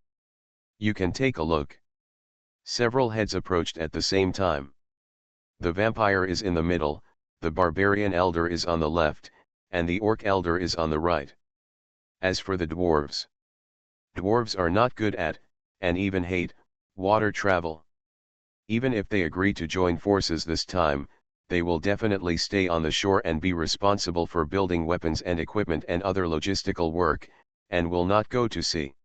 You can take a look. Several heads approached at the same time. The vampire is in the middle, the barbarian elder is on the left, and the orc elder is on the right. As for the dwarves are not good at, and even hate, water travel. Even if they agree to join forces this time, they will definitely stay on the shore and be responsible for building weapons and equipment and other logistical work, and will not go to sea.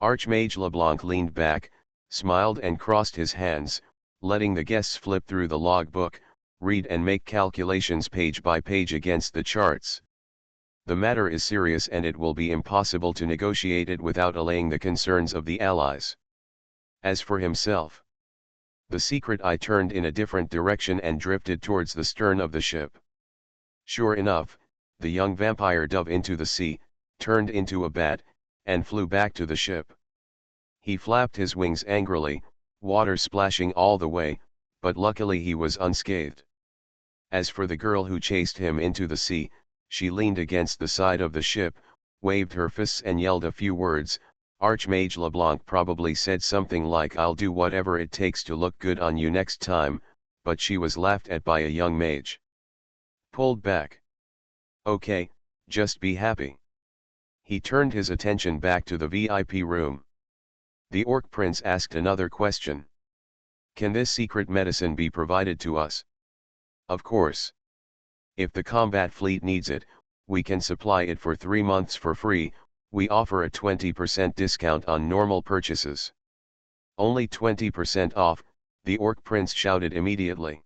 Archmage LeBlanc leaned back, smiled and crossed his hands, letting the guests flip through the logbook, read and make calculations page by page against the charts. The matter is serious and it will be impossible to negotiate it without allaying the concerns of the allies. As for himself, the secret eye turned in a different direction and drifted towards the stern of the ship. Sure enough, the young vampire dove into the sea, turned into a bat, and flew back to the ship. He flapped his wings angrily, water splashing all the way, but luckily he was unscathed. As for the girl who chased him into the sea, she leaned against the side of the ship, waved her fists and yelled a few words. Archmage LeBlanc probably said something like "I'll do whatever it takes to look good on you next time," but she was laughed at by a young mage. Pulled back. Okay, just be happy. He turned his attention back to the VIP room. The Orc Prince asked another question. Can this secret medicine be provided to us? Of course. If the combat fleet needs it, we can supply it for 3 months for free. We offer a 20% discount on normal purchases. Only 20% off, the Orc Prince shouted immediately.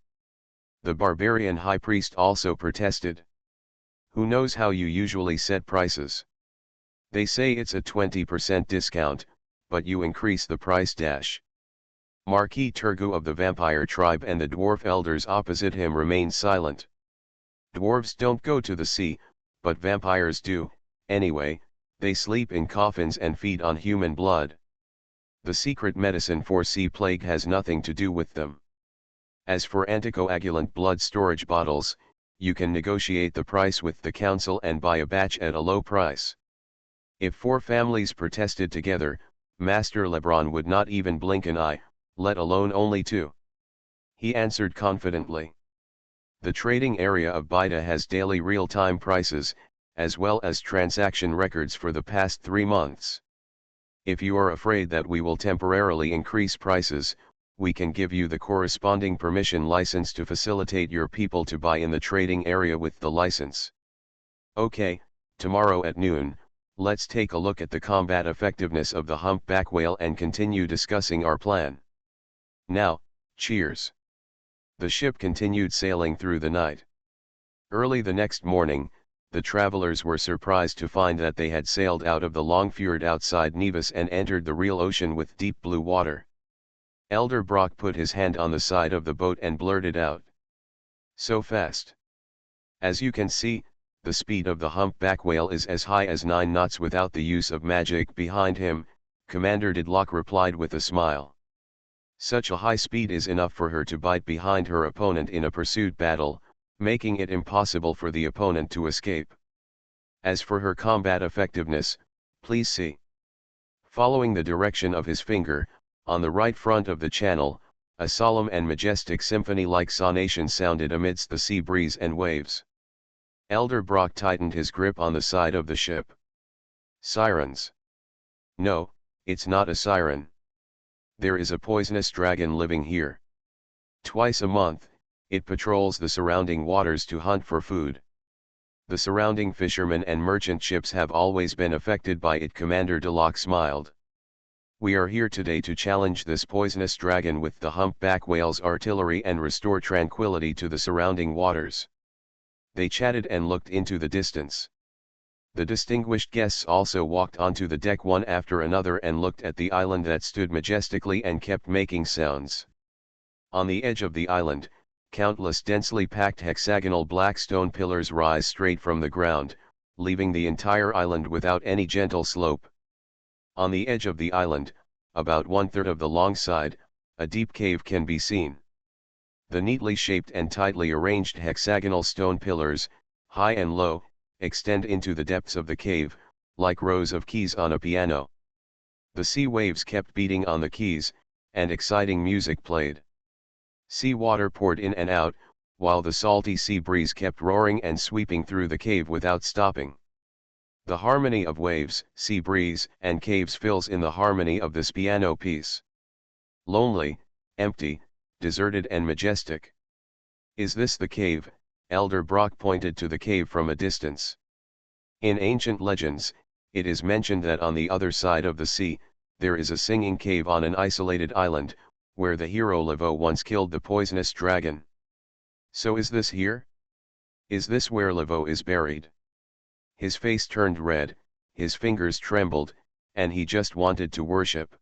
The barbarian high priest also protested. Who knows how you usually set prices? They say it's a 20% discount, but you increase the price dash. Marquis Turgu of the vampire tribe and the dwarf elders opposite him remain silent. Dwarves don't go to the sea, but vampires do, anyway, they sleep in coffins and feed on human blood. The secret medicine for sea plague has nothing to do with them. As for anticoagulant blood storage bottles, you can negotiate the price with the council and buy a batch at a low price. If 4 families protested together, Master Lebron would not even blink an eye, let alone only 2. He answered confidently. The trading area of Bida has daily real-time prices, as well as transaction records for the past 3 months. If you are afraid that we will temporarily increase prices, we can give you the corresponding permission license to facilitate your people to buy in the trading area with the license. Okay, tomorrow at noon, let's take a look at the combat effectiveness of the humpback whale and continue discussing our plan. Now, cheers. The ship continued sailing through the night. Early the next morning, the travelers were surprised to find that they had sailed out of the long fjord outside Nevis and entered the real ocean with deep blue water. Elder Brock put his hand on the side of the boat and blurted out. So fast. As you can see, the speed of the humpback whale is as high as 9 knots without the use of magic behind him, Commander Didlock replied with a smile. Such a high speed is enough for her to bite behind her opponent in a pursuit battle, making it impossible for the opponent to escape. As for her combat effectiveness, please see. Following the direction of his finger, on the right front of the channel, a solemn and majestic symphony-like sonation sounded amidst the sea breeze and waves. Elder Brock tightened his grip on the side of the ship. Sirens. No, it's not a siren. There is a poisonous dragon living here. Twice a month, it patrols the surrounding waters to hunt for food. The surrounding fishermen and merchant ships have always been affected by it. Commander Didlock smiled. We are here today to challenge this poisonous dragon with the humpback whale's artillery and restore tranquility to the surrounding waters. They chatted and looked into the distance. The distinguished guests also walked onto the deck one after another and looked at the island that stood majestically and kept making sounds. On the edge of the island, countless densely packed hexagonal black stone pillars rise straight from the ground, leaving the entire island without any gentle slope. On the edge of the island, about 1/3 of the long side, a deep cave can be seen. The neatly shaped and tightly arranged hexagonal stone pillars, high and low, extend into the depths of the cave, like rows of keys on a piano. The sea waves kept beating on the keys, and exciting music played. Sea water poured in and out, while the salty sea breeze kept roaring and sweeping through the cave without stopping. The harmony of waves, sea breeze, and caves fills in the harmony of this piano piece. Lonely, empty, deserted and majestic. Is this the cave? Elder Brock pointed to the cave from a distance. In ancient legends, it is mentioned that on the other side of the sea, there is a singing cave on an isolated island, where the hero Levo once killed the poisonous dragon. So is this here? Is this where Levo is buried? His face turned red, his fingers trembled, and he just wanted to worship.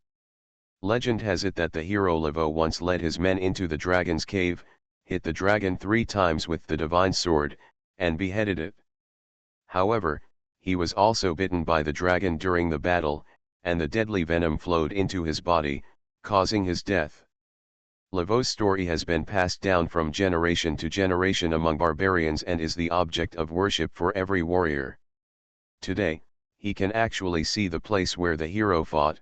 Legend has it that the hero Levo once led his men into the dragon's cave, hit the dragon 3 times with the divine sword, and beheaded it. However, he was also bitten by the dragon during the battle, and the deadly venom flowed into his body, causing his death. Levo's story has been passed down from generation to generation among barbarians and is the object of worship for every warrior. Today, he can actually see the place where the hero fought.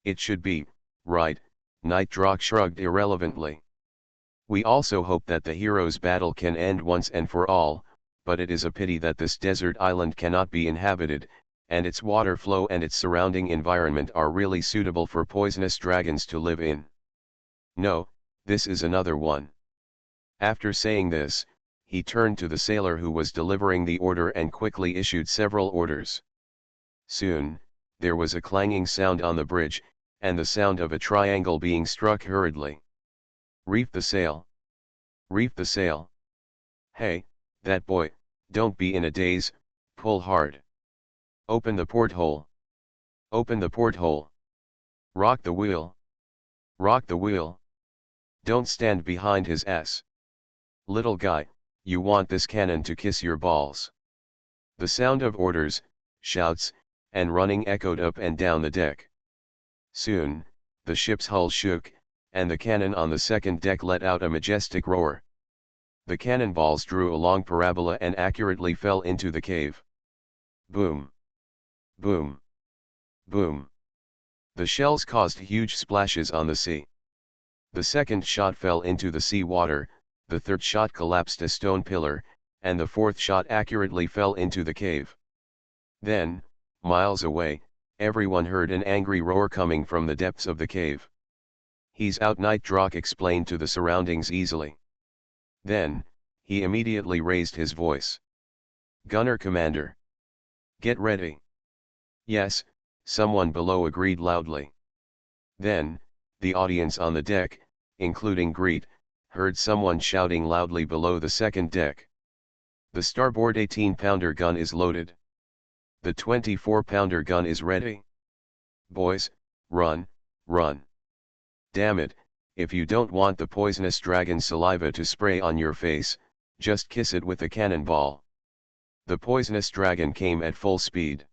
It should be, right, Knight Drock shrugged irrelevantly. We also hope that the hero's battle can end once and for all, but it is a pity that this desert island cannot be inhabited, and its water flow and its surrounding environment are really suitable for poisonous dragons to live in. No, this is another one. After saying this, he turned to the sailor who was delivering the order and quickly issued several orders. Soon, there was a clanging sound on the bridge, and the sound of a triangle being struck hurriedly. Reef the sail. Reef the sail. Hey, that boy, don't be in a daze, pull hard. Open the porthole. Open the porthole. Rock the wheel. Rock the wheel. Don't stand behind his ass. Little guy, you want this cannon to kiss your balls. The sound of orders, shouts, and running echoed up and down the deck. Soon, the ship's hull shook, and the cannon on the second deck let out a majestic roar. The cannonballs drew a long parabola and accurately fell into the cave. Boom! Boom! Boom! The shells caused huge splashes on the sea. The second shot fell into the sea water, the third shot collapsed a stone pillar, and the fourth shot accurately fell into the cave. Then, miles away, everyone heard an angry roar coming from the depths of the cave. "He's out," Night Drak explained to the surroundings easily. Then, he immediately raised his voice. "Gunner Commander. Get ready." "Yes," someone below agreed loudly. Then, the audience on the deck, including Greet, heard someone shouting loudly below the second deck. "The starboard 18-pounder gun is loaded. The 24-pounder gun is ready. Boys, run, run. Damn it, if you don't want the poisonous dragon saliva to spray on your face, just kiss it with a cannonball." The poisonous dragon came at full speed.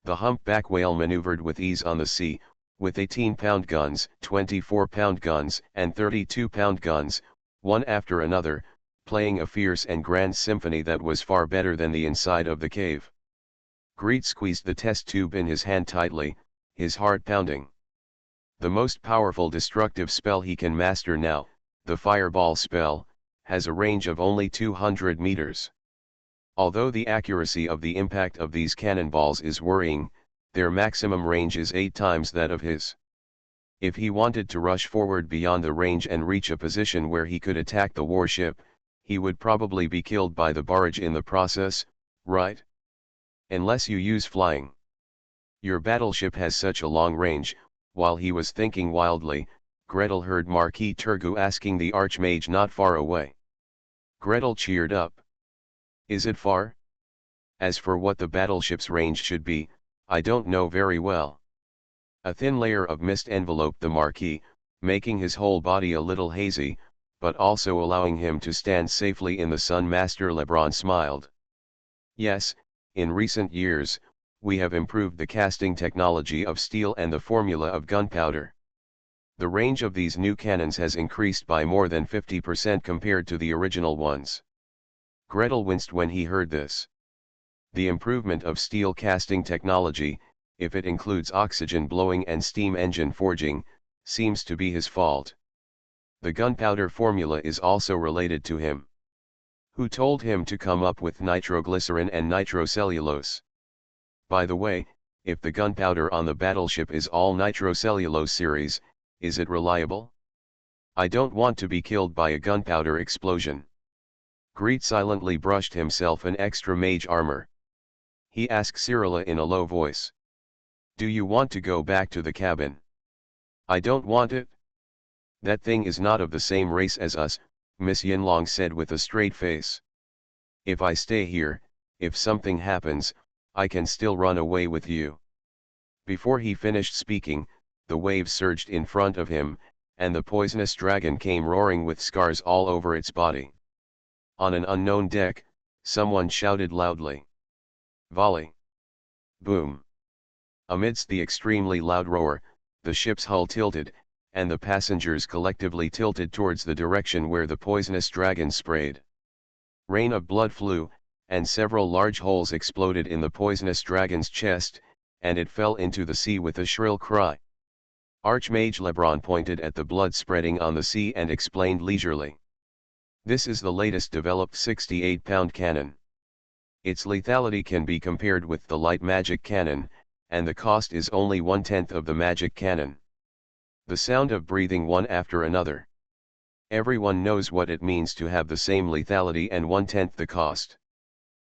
The humpback whale maneuvered with ease on the sea, with 18-pound guns, 24-pound guns, and 32-pound guns, one after another, playing a fierce and grand symphony that was far better than the inside of the cave. Greet squeezed the test tube in his hand tightly, his heart pounding. The most powerful destructive spell he can master now, the Fireball spell, has a range of only 200 meters. Although the accuracy of the impact of these cannonballs is worrying, their maximum range is 8 times that of his. If he wanted to rush forward beyond the range and reach a position where he could attack the warship, he would probably be killed by the barrage in the process, right? Unless you use flying. Your battleship has such a long range. While he was thinking wildly, Gretel heard Marquis Turgu asking the Archmage not far away. Gretel cheered up. "Is it far? As for what the battleship's range should be, I don't know very well." A thin layer of mist enveloped the Marquis, making his whole body a little hazy, but also allowing him to stand safely in the sun. Master Lebron smiled. "Yes, in recent years, we have improved the casting technology of steel and the formula of gunpowder. The range of these new cannons has increased by more than 50% compared to the original ones." Gretel winced when he heard this. The improvement of steel casting technology, if it includes oxygen blowing and steam engine forging, seems to be his fault. The gunpowder formula is also related to him. Who told him to come up with nitroglycerin and nitrocellulose? By the way, if the gunpowder on the battleship is all nitrocellulose series, is it reliable? I don't want to be killed by a gunpowder explosion. Greet silently brushed himself an extra mage armor. He asked Cyrilla in a low voice. "Do you want to go back to the cabin?" "I don't want it." "That thing is not of the same race as us," Miss Yinlong said with a straight face. "If I stay here, if something happens, I can still run away with you." Before he finished speaking, the waves surged in front of him, and the poisonous dragon came roaring with scars all over its body. On an unknown deck, someone shouted loudly. "Volley!" Boom! Amidst the extremely loud roar, the ship's hull tilted, and the passengers collectively tilted towards the direction where the poisonous dragon sprayed. Rain of blood flew, and several large holes exploded in the poisonous dragon's chest, and it fell into the sea with a shrill cry. Archmage Lebron pointed at the blood spreading on the sea and explained leisurely. "This is the latest developed 68-pound cannon. Its lethality can be compared with the light magic cannon, and the cost is only 1/10 of the magic cannon." The sound of breathing one after another. Everyone knows what it means to have the same lethality and 1/10 the cost.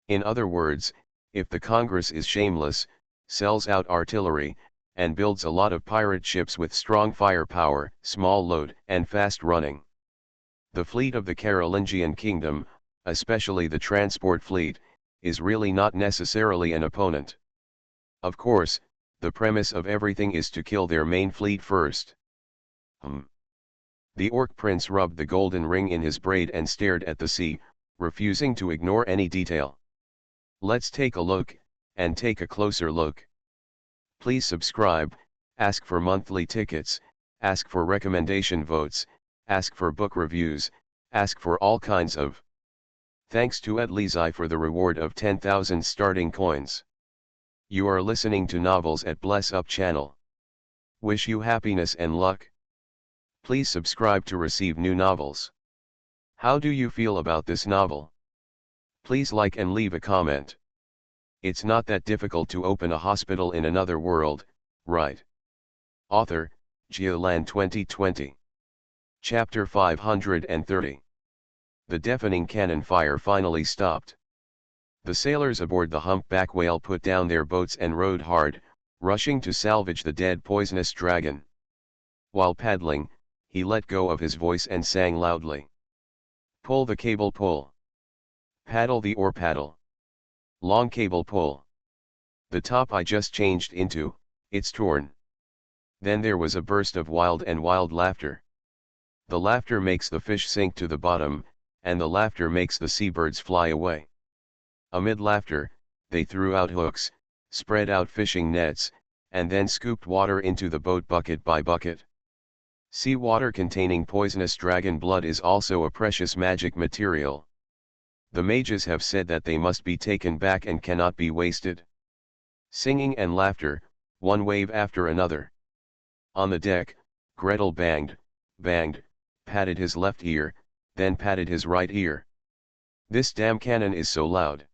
In other words, if the Congress is shameless, sells out artillery, and builds a lot of pirate ships with strong firepower, small load, and fast running, the fleet of the Carolingian kingdom, especially the transport fleet, is really not necessarily an opponent. Of course, the premise of everything is to kill their main fleet first. The orc prince rubbed the golden ring in his braid and stared at the sea, refusing to ignore any detail. Let's take a look, and take a closer look. Please subscribe, ask for monthly tickets, ask for recommendation votes, ask for book reviews, ask for all kinds of. Thanks to Edlizai for the reward of 10,000 starting coins. You are listening to Novels at Bless Up channel. Wish you happiness and luck. Please subscribe to receive new novels. How do you feel about this novel? Please like and leave a comment. It's not that difficult to open a hospital in another world, right? Author, Geoland 2020. Chapter 530. The deafening cannon fire finally stopped. The sailors aboard the humpback whale put down their boats and rowed hard, rushing to salvage the dead poisonous dragon. While paddling, he let go of his voice and sang loudly. Pull the cable, pull. Paddle the oar, paddle. Long cable, pull. The top I just changed into, it's torn. Then there was a burst of wild laughter. The laughter makes the fish sink to the bottom, and the laughter makes the seabirds fly away. Amid laughter, they threw out hooks, spread out fishing nets, and then scooped water into the boat bucket by bucket. Sea water containing poisonous dragon blood is also a precious magic material. The mages have said that they must be taken back and cannot be wasted. Singing and laughter, one wave after another. On the deck, Gretel banged, patted his left ear, then patted his right ear. This damn cannon is so loud.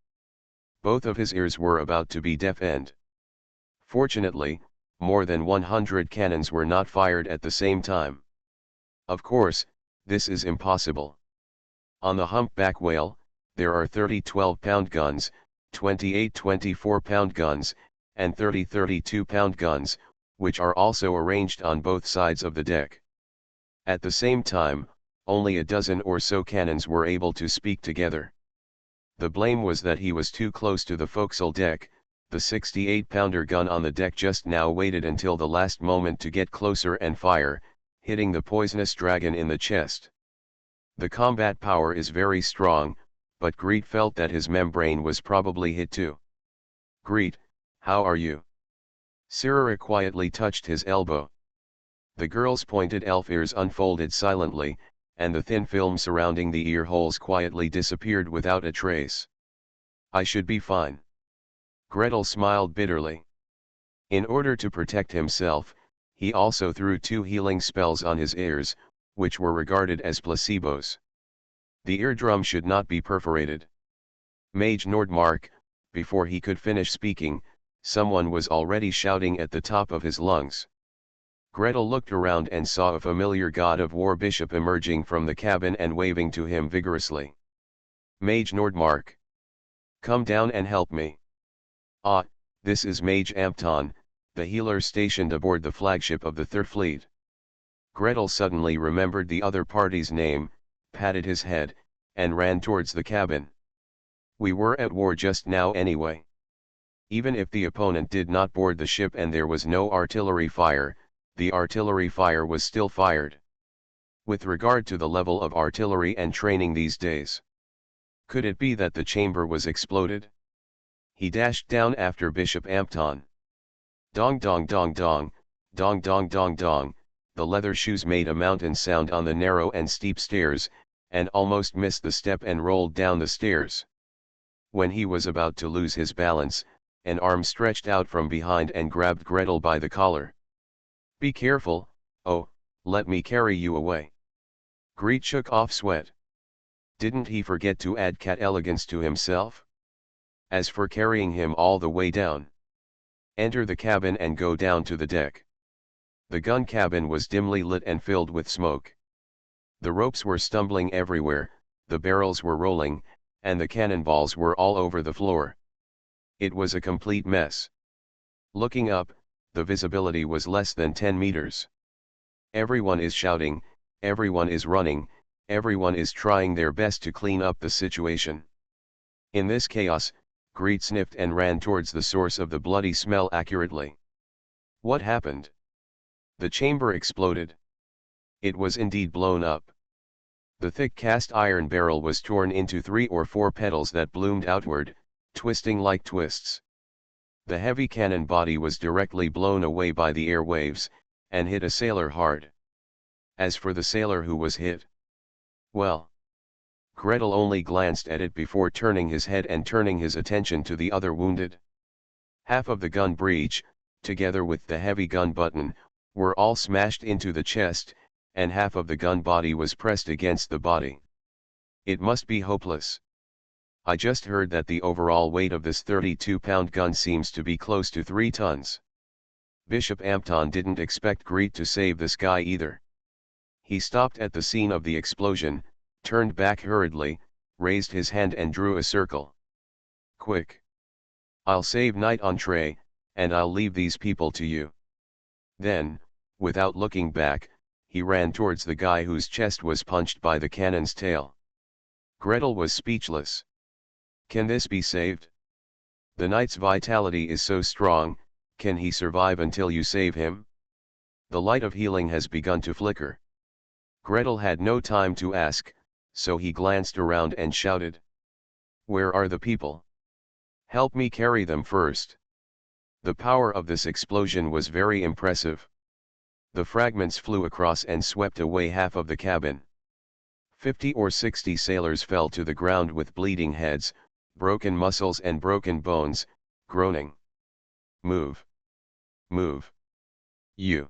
Both of his ears were about to be deafened. Fortunately, more than 100 cannons were not fired at the same time. Of course, this is impossible. On the humpback whale, there are 30 12-pound guns, 28 24-pound guns, and 30 32-pound guns, which are also arranged on both sides of the deck. At the same time, only a dozen or so cannons were able to speak together. The blame was that he was too close to the forecastle deck. The 68-pounder gun on the deck just now waited until the last moment to get closer and fire, hitting the poisonous dragon in the chest. The combat power is very strong, but Greet felt that his membrane was probably hit too. Greet, how are you? Sirara quietly touched his elbow. The girl's pointed elf ears unfolded silently, and the thin film surrounding the ear holes quietly disappeared without a trace. I should be fine. Gretel smiled bitterly. In order to protect himself, he also threw 2 healing spells on his ears, which were regarded as placebos. The eardrum should not be perforated. Mage Nordmark, before he could finish speaking, someone was already shouting at the top of his lungs. Gretel looked around and saw a familiar god of war bishop emerging from the cabin and waving to him vigorously. Mage Nordmark. Come down and help me. Ah, this is Mage Ampton, the healer stationed aboard the flagship of the Third Fleet. Gretel suddenly remembered the other party's name, patted his head, and ran towards the cabin. We were at war just now anyway. Even if the opponent did not board the ship and there was no artillery fire, the artillery fire was still fired. With regard to the level of artillery and training these days, could it be that the chamber was exploded? He dashed down after Bishop Ampton. Dong dong dong dong, dong dong dong dong, the leather shoes made a mountain sound on the narrow and steep stairs, and almost missed the step and rolled down the stairs. When he was about to lose his balance, an arm stretched out from behind and grabbed Gretel by the collar. Be careful, oh, let me carry you away. Greet shook off sweat. Didn't he forget to add cat elegance to himself? As for carrying him all the way down. Enter the cabin and go down to the deck. The gun cabin was dimly lit and filled with smoke. The ropes were stumbling everywhere, the barrels were rolling, and the cannonballs were all over the floor. It was a complete mess. Looking up, the visibility was less than 10 meters. Everyone is shouting, everyone is running, everyone is trying their best to clean up the situation. In this chaos, Greet sniffed and ran towards the source of the bloody smell accurately. What happened? The chamber exploded. It was indeed blown up. The thick cast iron barrel was torn into 3 or 4 petals that bloomed outward, twisting like twists. The heavy cannon body was directly blown away by the air waves, and hit a sailor hard. As for the sailor who was hit, well, Gretel only glanced at it before turning his head and turning his attention to the other wounded. Half of the gun breech, together with the heavy gun button, were all smashed into the chest, and half of the gun body was pressed against the body. It must be hopeless. I just heard that the overall weight of this 32-pound gun seems to be close to 3 tons. Bishop Ampton didn't expect Greet to save this guy either. He stopped at the scene of the explosion, turned back hurriedly, raised his hand and drew a circle. Quick! I'll save Knight Entree, and I'll leave these people to you. Then, without looking back, he ran towards the guy whose chest was punched by the cannon's tail. Gretel was speechless. Can this be saved? The knight's vitality is so strong, can he survive until you save him? The light of healing has begun to flicker. Gretel had no time to ask, so he glanced around and shouted. Where are the people? Help me carry them first. The power of this explosion was very impressive. The fragments flew across and swept away half of the cabin. 50 or 60 sailors fell to the ground with bleeding heads, broken muscles and broken bones, groaning. Move. Move. You.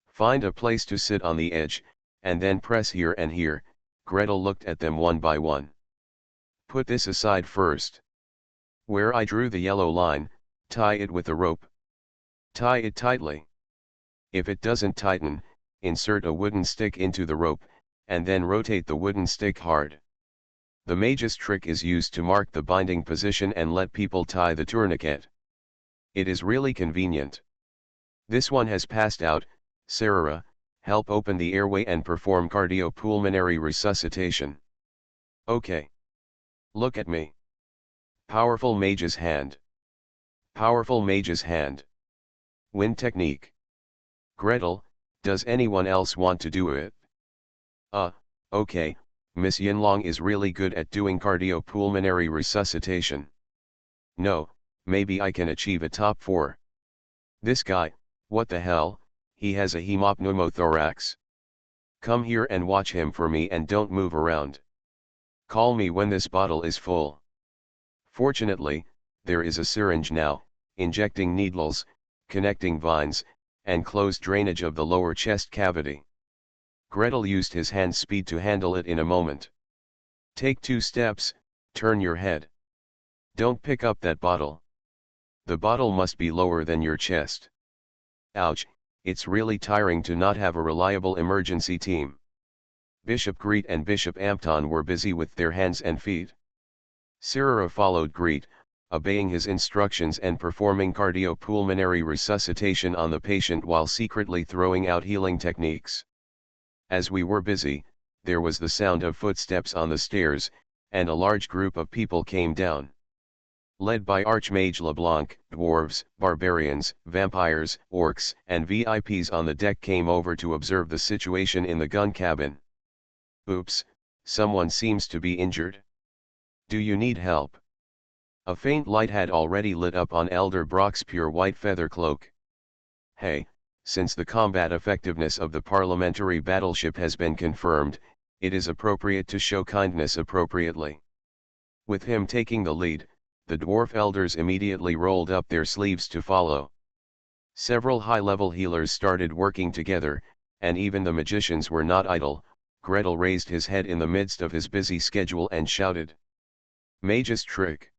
Find a place to sit on the edge, and then press here and here. Gretel looked at them one by one. Put this aside first. Where I drew the yellow line, tie it with a rope. Tie it tightly. If it doesn't tighten, insert a wooden stick into the rope, and then rotate the wooden stick hard. The mage's trick is used to mark the binding position and let people tie the tourniquet. It is really convenient. This one has passed out. Sarara, help open the airway and perform cardiopulmonary resuscitation. Okay. Look at me. Powerful mage's hand. Powerful mage's hand. Wind technique. Gretel, does anyone else want to do it? Okay, Miss Yinlong is really good at doing cardiopulmonary resuscitation. No, maybe I can achieve a top 4. This guy, what the hell, he has a hemopneumothorax. Come here and watch him for me and don't move around. Call me when this bottle is full. Fortunately, there is a syringe now, injecting needles, connecting vines, and closed drainage of the lower chest cavity. Gretel used his hand speed to handle it in a moment. Take 2 steps, turn your head. Don't pick up that bottle. The bottle must be lower than your chest. Ouch, it's really tiring to not have a reliable emergency team. Bishop Greet and Bishop Ampton were busy with their hands and feet. Sarara followed Greet, obeying his instructions and performing cardiopulmonary resuscitation on the patient while secretly throwing out healing techniques. As we were busy, there was the sound of footsteps on the stairs, and a large group of people came down. Led by Archmage LeBlanc, dwarves, barbarians, vampires, orcs, and VIPs on the deck came over to observe the situation in the gun cabin. Oops, someone seems to be injured. Do you need help? A faint light had already lit up on Elder Brock's pure white feather cloak. Hey, since the combat effectiveness of the parliamentary battleship has been confirmed, it is appropriate to show kindness appropriately. With him taking the lead, the dwarf elders immediately rolled up their sleeves to follow. Several high-level healers started working together, and even the magicians were not idle. Gretel raised his head in the midst of his busy schedule and shouted. Mage's trick.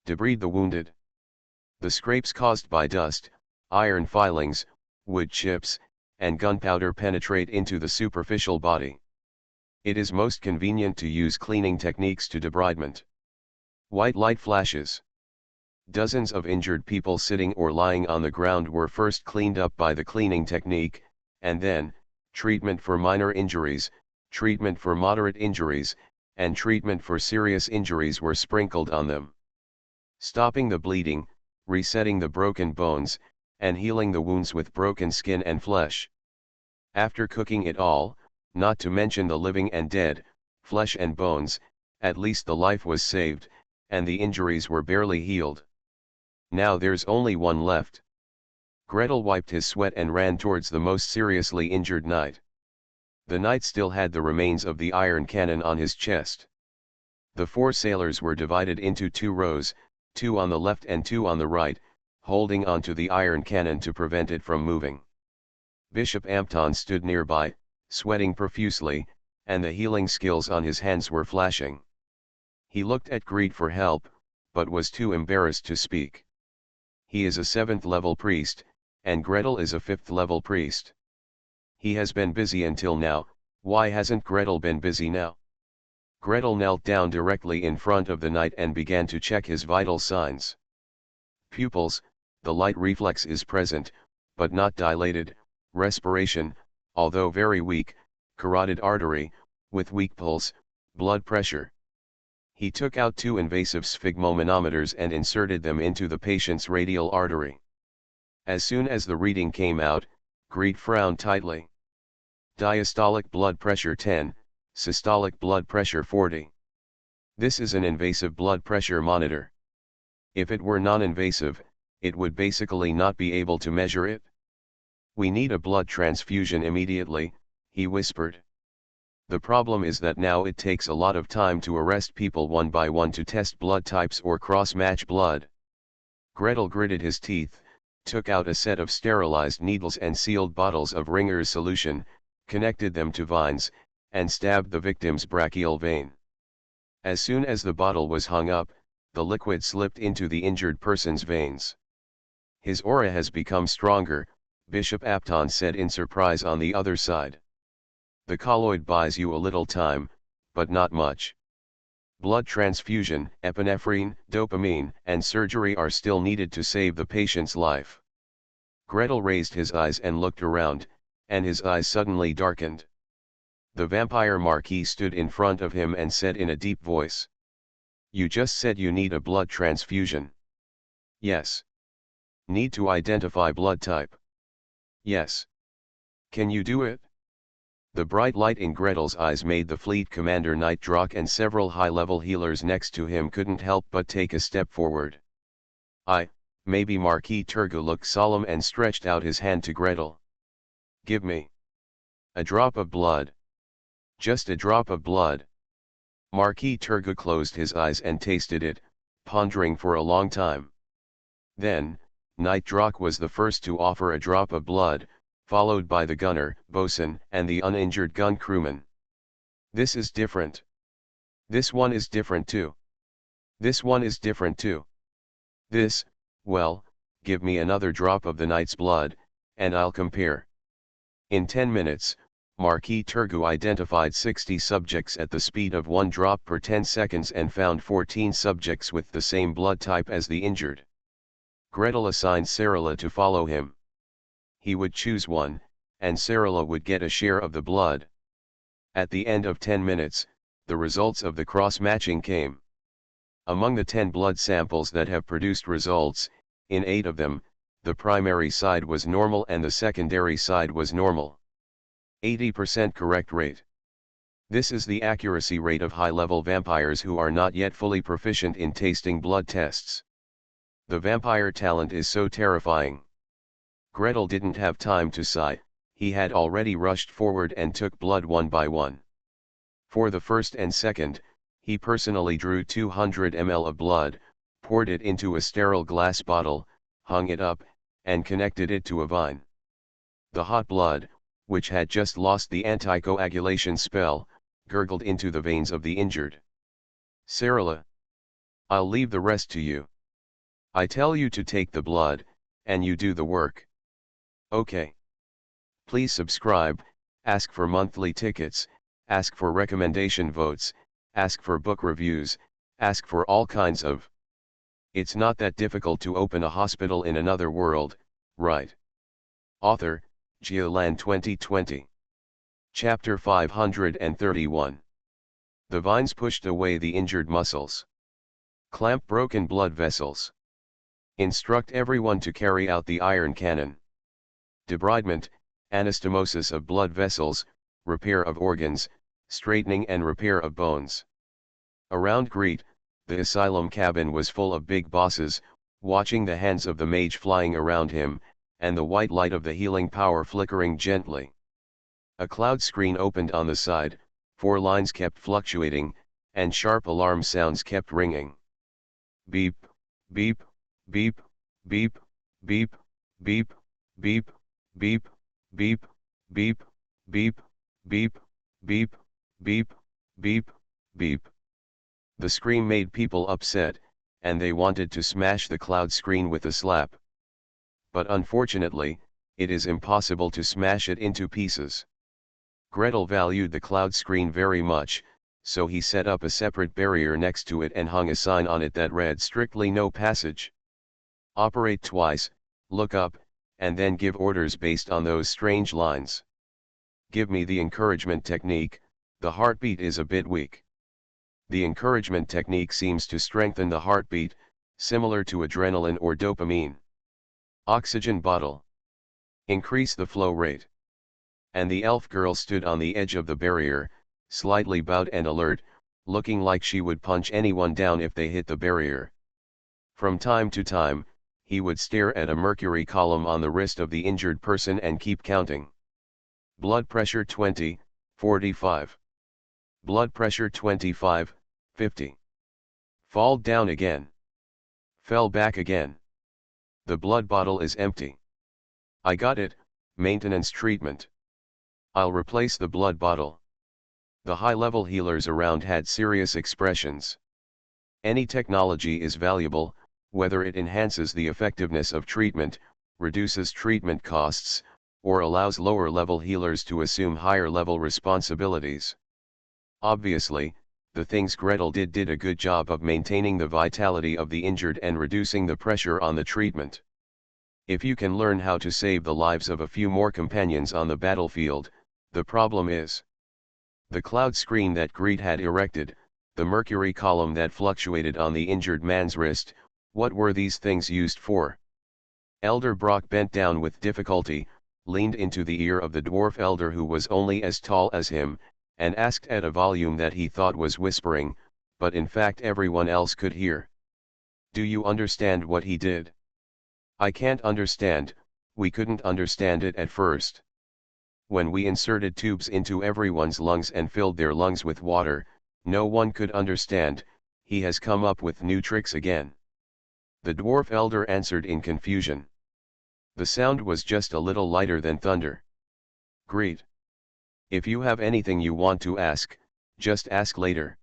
Debride the wounded. The scrapes caused by dust, iron filings, wood chips, and gunpowder penetrate into the superficial body. It is most convenient to use cleaning techniques to debridement. White light flashes. Dozens of injured people sitting or lying on the ground were first cleaned up by the cleaning technique, and then, treatment for minor injuries, treatment for moderate injuries, and treatment for serious injuries were sprinkled on them. Stopping the bleeding, resetting the broken bones, and healing the wounds with broken skin and flesh. After cooking it all, not to mention the living and dead, flesh and bones, at least the life was saved, and the injuries were barely healed. Now there's only one left. Gretel wiped his sweat and ran towards the most seriously injured knight. The knight still had the remains of the iron cannon on his chest. The 4 sailors were divided into 2 rows, 2 on the left and 2 on the right, holding onto the iron cannon to prevent it from moving. Bishop Ampton stood nearby, sweating profusely, and the healing skills on his hands were flashing. He looked at Greed for help, but was too embarrassed to speak. He is a 7th level priest, and Gretel is a 5th level priest. He has been busy until now, why hasn't Gretel been busy now? Gretel knelt down directly in front of the knight and began to check his vital signs. Pupils, the light reflex is present, but not dilated, respiration, although very weak, carotid artery, with weak pulse, blood pressure. He took out 2 invasive sphygmomanometers and inserted them into the patient's radial artery. As soon as the reading came out, Greed frowned tightly. Diastolic blood pressure 10, systolic blood pressure 40. This is an invasive blood pressure monitor. If it were non-invasive, it would basically not be able to measure it. We need a blood transfusion immediately, he whispered. The problem is that now it takes a lot of time to arrest people one by one to test blood types or cross-match blood. Gretel gritted his teeth, took out a set of sterilized needles and sealed bottles of Ringer's solution, connected them to vines, and stabbed the victim's brachial vein. As soon as the bottle was hung up, the liquid slipped into the injured person's veins. His aura has become stronger, Bishop Ampton said in surprise on the other side. The colloid buys you a little time, but not much. Blood transfusion, epinephrine, dopamine, and surgery are still needed to save the patient's life. Gretel raised his eyes and looked around, and his eyes suddenly darkened. The vampire marquis stood in front of him and said in a deep voice. You just said you need a blood transfusion. Yes. Need to identify blood type. Yes. Can you do it? The bright light in Gretel's eyes made the fleet commander Knight Drock and several high-level healers next to him couldn't help but take a step forward. Maybe Marquis Turgot looked solemn and stretched out his hand to Gretel. Give me a drop of blood. Just a drop of blood. Marquis Turgot closed his eyes and tasted it, pondering for a long time. Then, Knight Drock was the first to offer a drop of blood, followed by the gunner, bosun, and the uninjured gun crewman. This is different. This one is different too. This one is different too. Well, give me another drop of the knight's blood, and I'll compare. In 10 minutes, Marquis Turgot identified 60 subjects at the speed of 1 drop per 10 seconds and found 14 subjects with the same blood type as the injured. Gretel assigned Sarala to follow him. He would choose one, and Sarala would get a share of the blood. At the end of 10 minutes, the results of the cross-matching came. Among the 10 blood samples that have produced results, in 8 of them, the primary side was normal and the secondary side was normal. 80% correct rate. This is the accuracy rate of high-level vampires who are not yet fully proficient in tasting blood tests. The vampire talent is so terrifying. Gretel didn't have time to sigh, he had already rushed forward and took blood one by one. For the first and second, he personally drew 200 ml of blood, poured it into a sterile glass bottle, hung it up, and connected it to a vine. The hot blood, which had just lost the anticoagulation spell, gurgled into the veins of the injured. Sarala. I'll leave the rest to you. I tell you to take the blood, and you do the work. Okay. Please subscribe, ask for monthly tickets, ask for recommendation votes, ask for book reviews, ask for all kinds of. It's not that difficult to open a hospital in another world, right? Author, Giolan 2020. Chapter 531. The vines pushed away the injured muscles. Clamp broken blood vessels. Instruct everyone to carry out the iron cannon. Debridement, anastomosis of blood vessels, repair of organs, straightening and repair of bones. Around Greet, the asylum cabin was full of big bosses, watching the hands of the mage flying around him, and the white light of the healing power flickering gently. A cloud screen opened on the side, 4 lines kept fluctuating, and sharp alarm sounds kept ringing. Beep, beep, beep, beep, beep, beep, beep, beep, beep, beep, beep, beep, beep, beep, beep, beep. The scream made people upset, and they wanted to smash the cloud screen with a slap. But unfortunately, it is impossible to smash it into pieces. Gretel valued the cloud screen very much, so he set up a separate barrier next to it and hung a sign on it that read strictly no passage. Operate twice, look up, and then give orders based on those strange lines. Give me the encouragement technique, the heartbeat is a bit weak. The encouragement technique seems to strengthen the heartbeat, similar to adrenaline or dopamine. Oxygen bottle. Increase the flow rate. And the elf girl stood on the edge of the barrier, slightly bowed and alert, looking like she would punch anyone down if they hit the barrier. From time to time, he would stare at a mercury column on the wrist of the injured person and keep counting. Blood pressure 20, 45. Blood pressure 25, 50. Fall down again. Fell back again. The blood bottle is empty. I got it, maintenance treatment. I'll replace the blood bottle. The high-level healers around had serious expressions. Any technology is valuable, whether it enhances the effectiveness of treatment, reduces treatment costs, or allows lower-level healers to assume higher-level responsibilities. Obviously, the things Gretel did a good job of maintaining the vitality of the injured and reducing the pressure on the treatment. If you can learn how to save the lives of a few more companions on the battlefield, the problem is the cloud screen that Greet had erected, the mercury column that fluctuated on the injured man's wrist. What were these things used for? Elder Brock bent down with difficulty, leaned into the ear of the dwarf elder who was only as tall as him, and asked at a volume that he thought was whispering, but in fact everyone else could hear. Do you understand what he did? I can't understand, we couldn't understand it at first. When we inserted tubes into everyone's lungs and filled their lungs with water, no one could understand. He has come up with new tricks again. The dwarf elder answered in confusion. The sound was just a little lighter than thunder. Greet. If you have anything you want to ask, just ask later.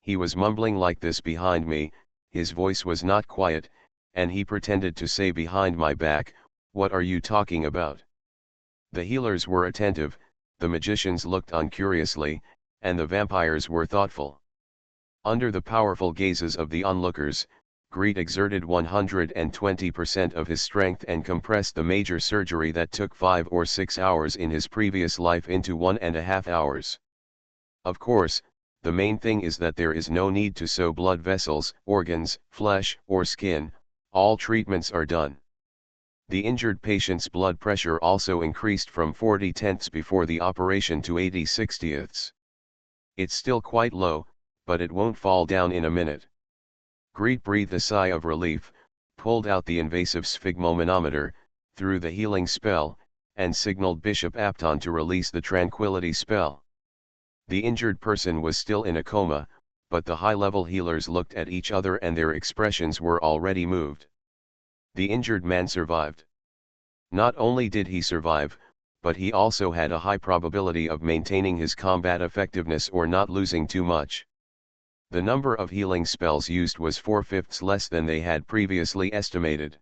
He was mumbling like this behind me, his voice was not quiet, and he pretended to say behind my back, "What are you talking about?" The healers were attentive, the magicians looked on curiously, and the vampires were thoughtful. Under the powerful gazes of the onlookers, Greet exerted 120% of his strength and compressed the major surgery that took 5 or 6 hours in his previous life into 1.5 hours. Of course, the main thing is that there is no need to sew blood vessels, organs, flesh, or skin. All treatments are done. The injured patient's blood pressure also increased from 40/10 before the operation to 80/60. It's still quite low, but it won't fall down in a minute. Greet breathed a sigh of relief, pulled out the invasive sphygmomanometer, threw the healing spell, and signaled Bishop Apton to release the tranquility spell. The injured person was still in a coma, but the high-level healers looked at each other and their expressions were already moved. The injured man survived. Not only did he survive, but he also had a high probability of maintaining his combat effectiveness or not losing too much. The number of healing spells used was 4/5 less than they had previously estimated.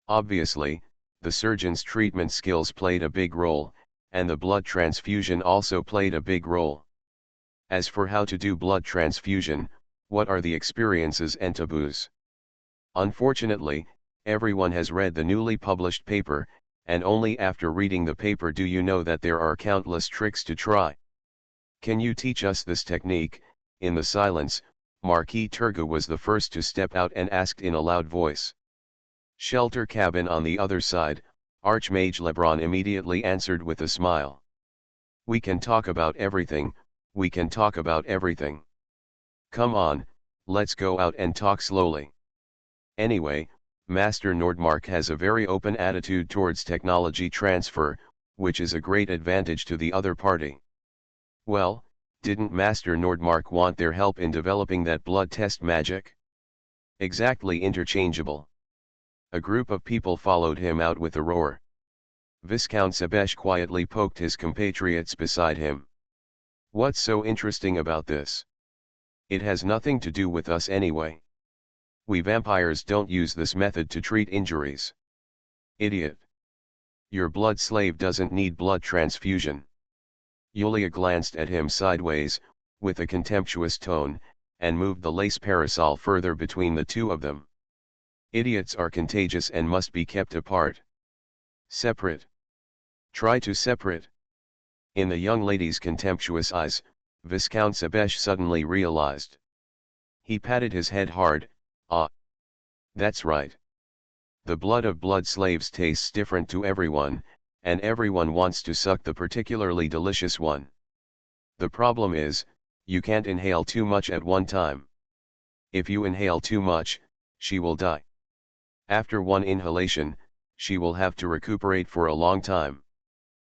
Obviously, the surgeon's treatment skills played a big role, and the blood transfusion also played a big role. As for how to do blood transfusion, what are the experiences and taboos? Unfortunately, everyone has read the newly published paper, and only after reading the paper do you know that there are countless tricks to try. Can you teach us this technique? In the silence, Marquis Turgot was the first to step out and asked in a loud voice. Shelter cabin on the other side, Archmage LeBron immediately answered with a smile. We can talk about everything, we can talk about everything. Come on, let's go out and talk slowly. Anyway, Master Nordmark has a very open attitude towards technology transfer, which is a great advantage to the other party. Well, didn't Master Nordmark want their help in developing that blood test magic? Exactly, interchangeable. A group of people followed him out with a roar. Viscount Sebesh quietly poked his compatriots beside him. What's so interesting about this? It has nothing to do with us anyway. We vampires don't use this method to treat injuries. Idiot. Your blood slave doesn't need blood transfusion. Yulia glanced at him sideways, with a contemptuous tone, and moved the lace parasol further between the two of them. Idiots are contagious and must be kept apart. Separate. Try to separate. In the young lady's contemptuous eyes, Viscount Sebesh suddenly realized. He patted his head hard. Ah. That's right. The blood of blood slaves tastes different to everyone, and everyone wants to suck the particularly delicious one. The problem is, you can't inhale too much at one time. If you inhale too much, she will die. After one inhalation, she will have to recuperate for a long time.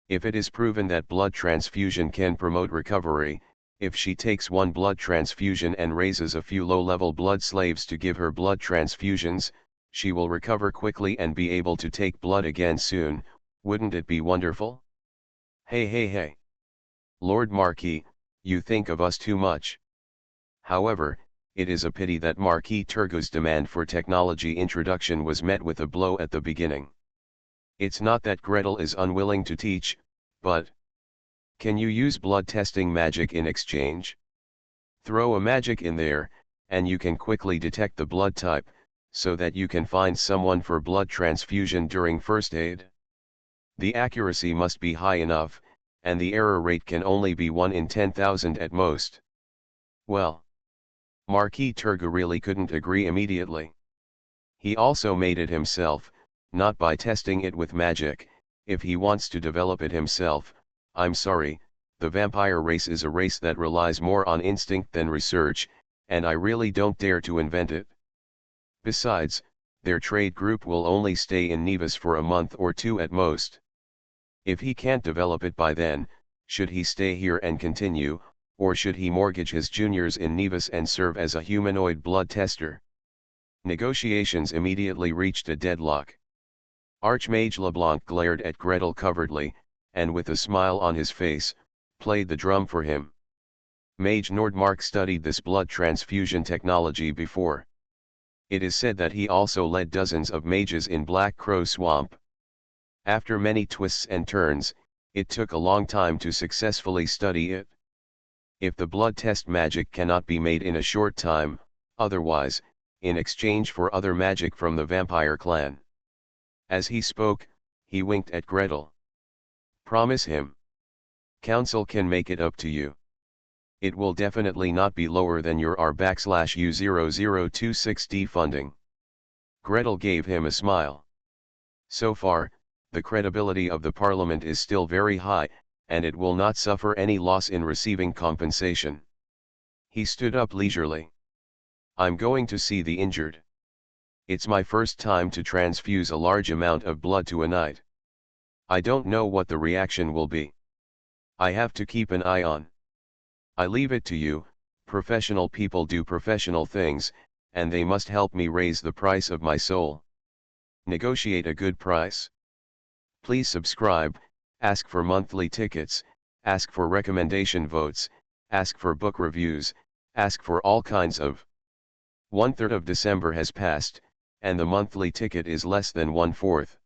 If it is proven that blood transfusion can promote recovery, if she takes one blood transfusion and raises a few low-level blood slaves to give her blood transfusions, she will recover quickly and be able to take blood again soon. Wouldn't it be wonderful? Hey. Lord Marquis, you think of us too much. However, it is a pity that Marquis Turgo's demand for technology introduction was met with a blow at the beginning. It's not that Gretel is unwilling to teach, but... Can you use blood testing magic in exchange? Throw a magic in there, and you can quickly detect the blood type, so that you can find someone for blood transfusion during first aid. The accuracy must be high enough, and the error rate can only be 1 in 10,000 at most. Well, Marquis Turgo really couldn't agree immediately. He also made it himself, not by testing it with magic. If he wants to develop it himself, I'm sorry, the vampire race is a race that relies more on instinct than research, and I really don't dare to invent it. Besides, their trade group will only stay in Nevis for a month or two at most. If he can't develop it by then, should he stay here and continue, or should he mortgage his juniors in Nevis and serve as a humanoid blood tester? Negotiations immediately reached a deadlock. Archmage LeBlanc glared at Gretel covertly, and with a smile on his face, played the drum for him. Mage Nordmark studied this blood transfusion technology before. It is said that he also led dozens of mages in Black Crow Swamp. After many twists and turns, it took a long time to successfully study it. If the blood test magic cannot be made in a short time, otherwise, in exchange for other magic from the vampire clan. As he spoke, he winked at Gretel. Promise him. Council can make it up to you. It will definitely not be lower than your R/U0026D funding. Gretel gave him a smile. So far, the credibility of the Parliament is still very high, and it will not suffer any loss in receiving compensation. He stood up leisurely. I'm going to see the injured. It's my first time to transfuse a large amount of blood to a knight. I don't know what the reaction will be. I have to keep an eye on. I leave it to you. Professional people do professional things, and they must help me raise the price of my soul. Negotiate a good price. Please subscribe, ask for monthly tickets, ask for recommendation votes, ask for book reviews, ask for all kinds of. 1/3 of December has passed, and the monthly ticket is less than 1/4.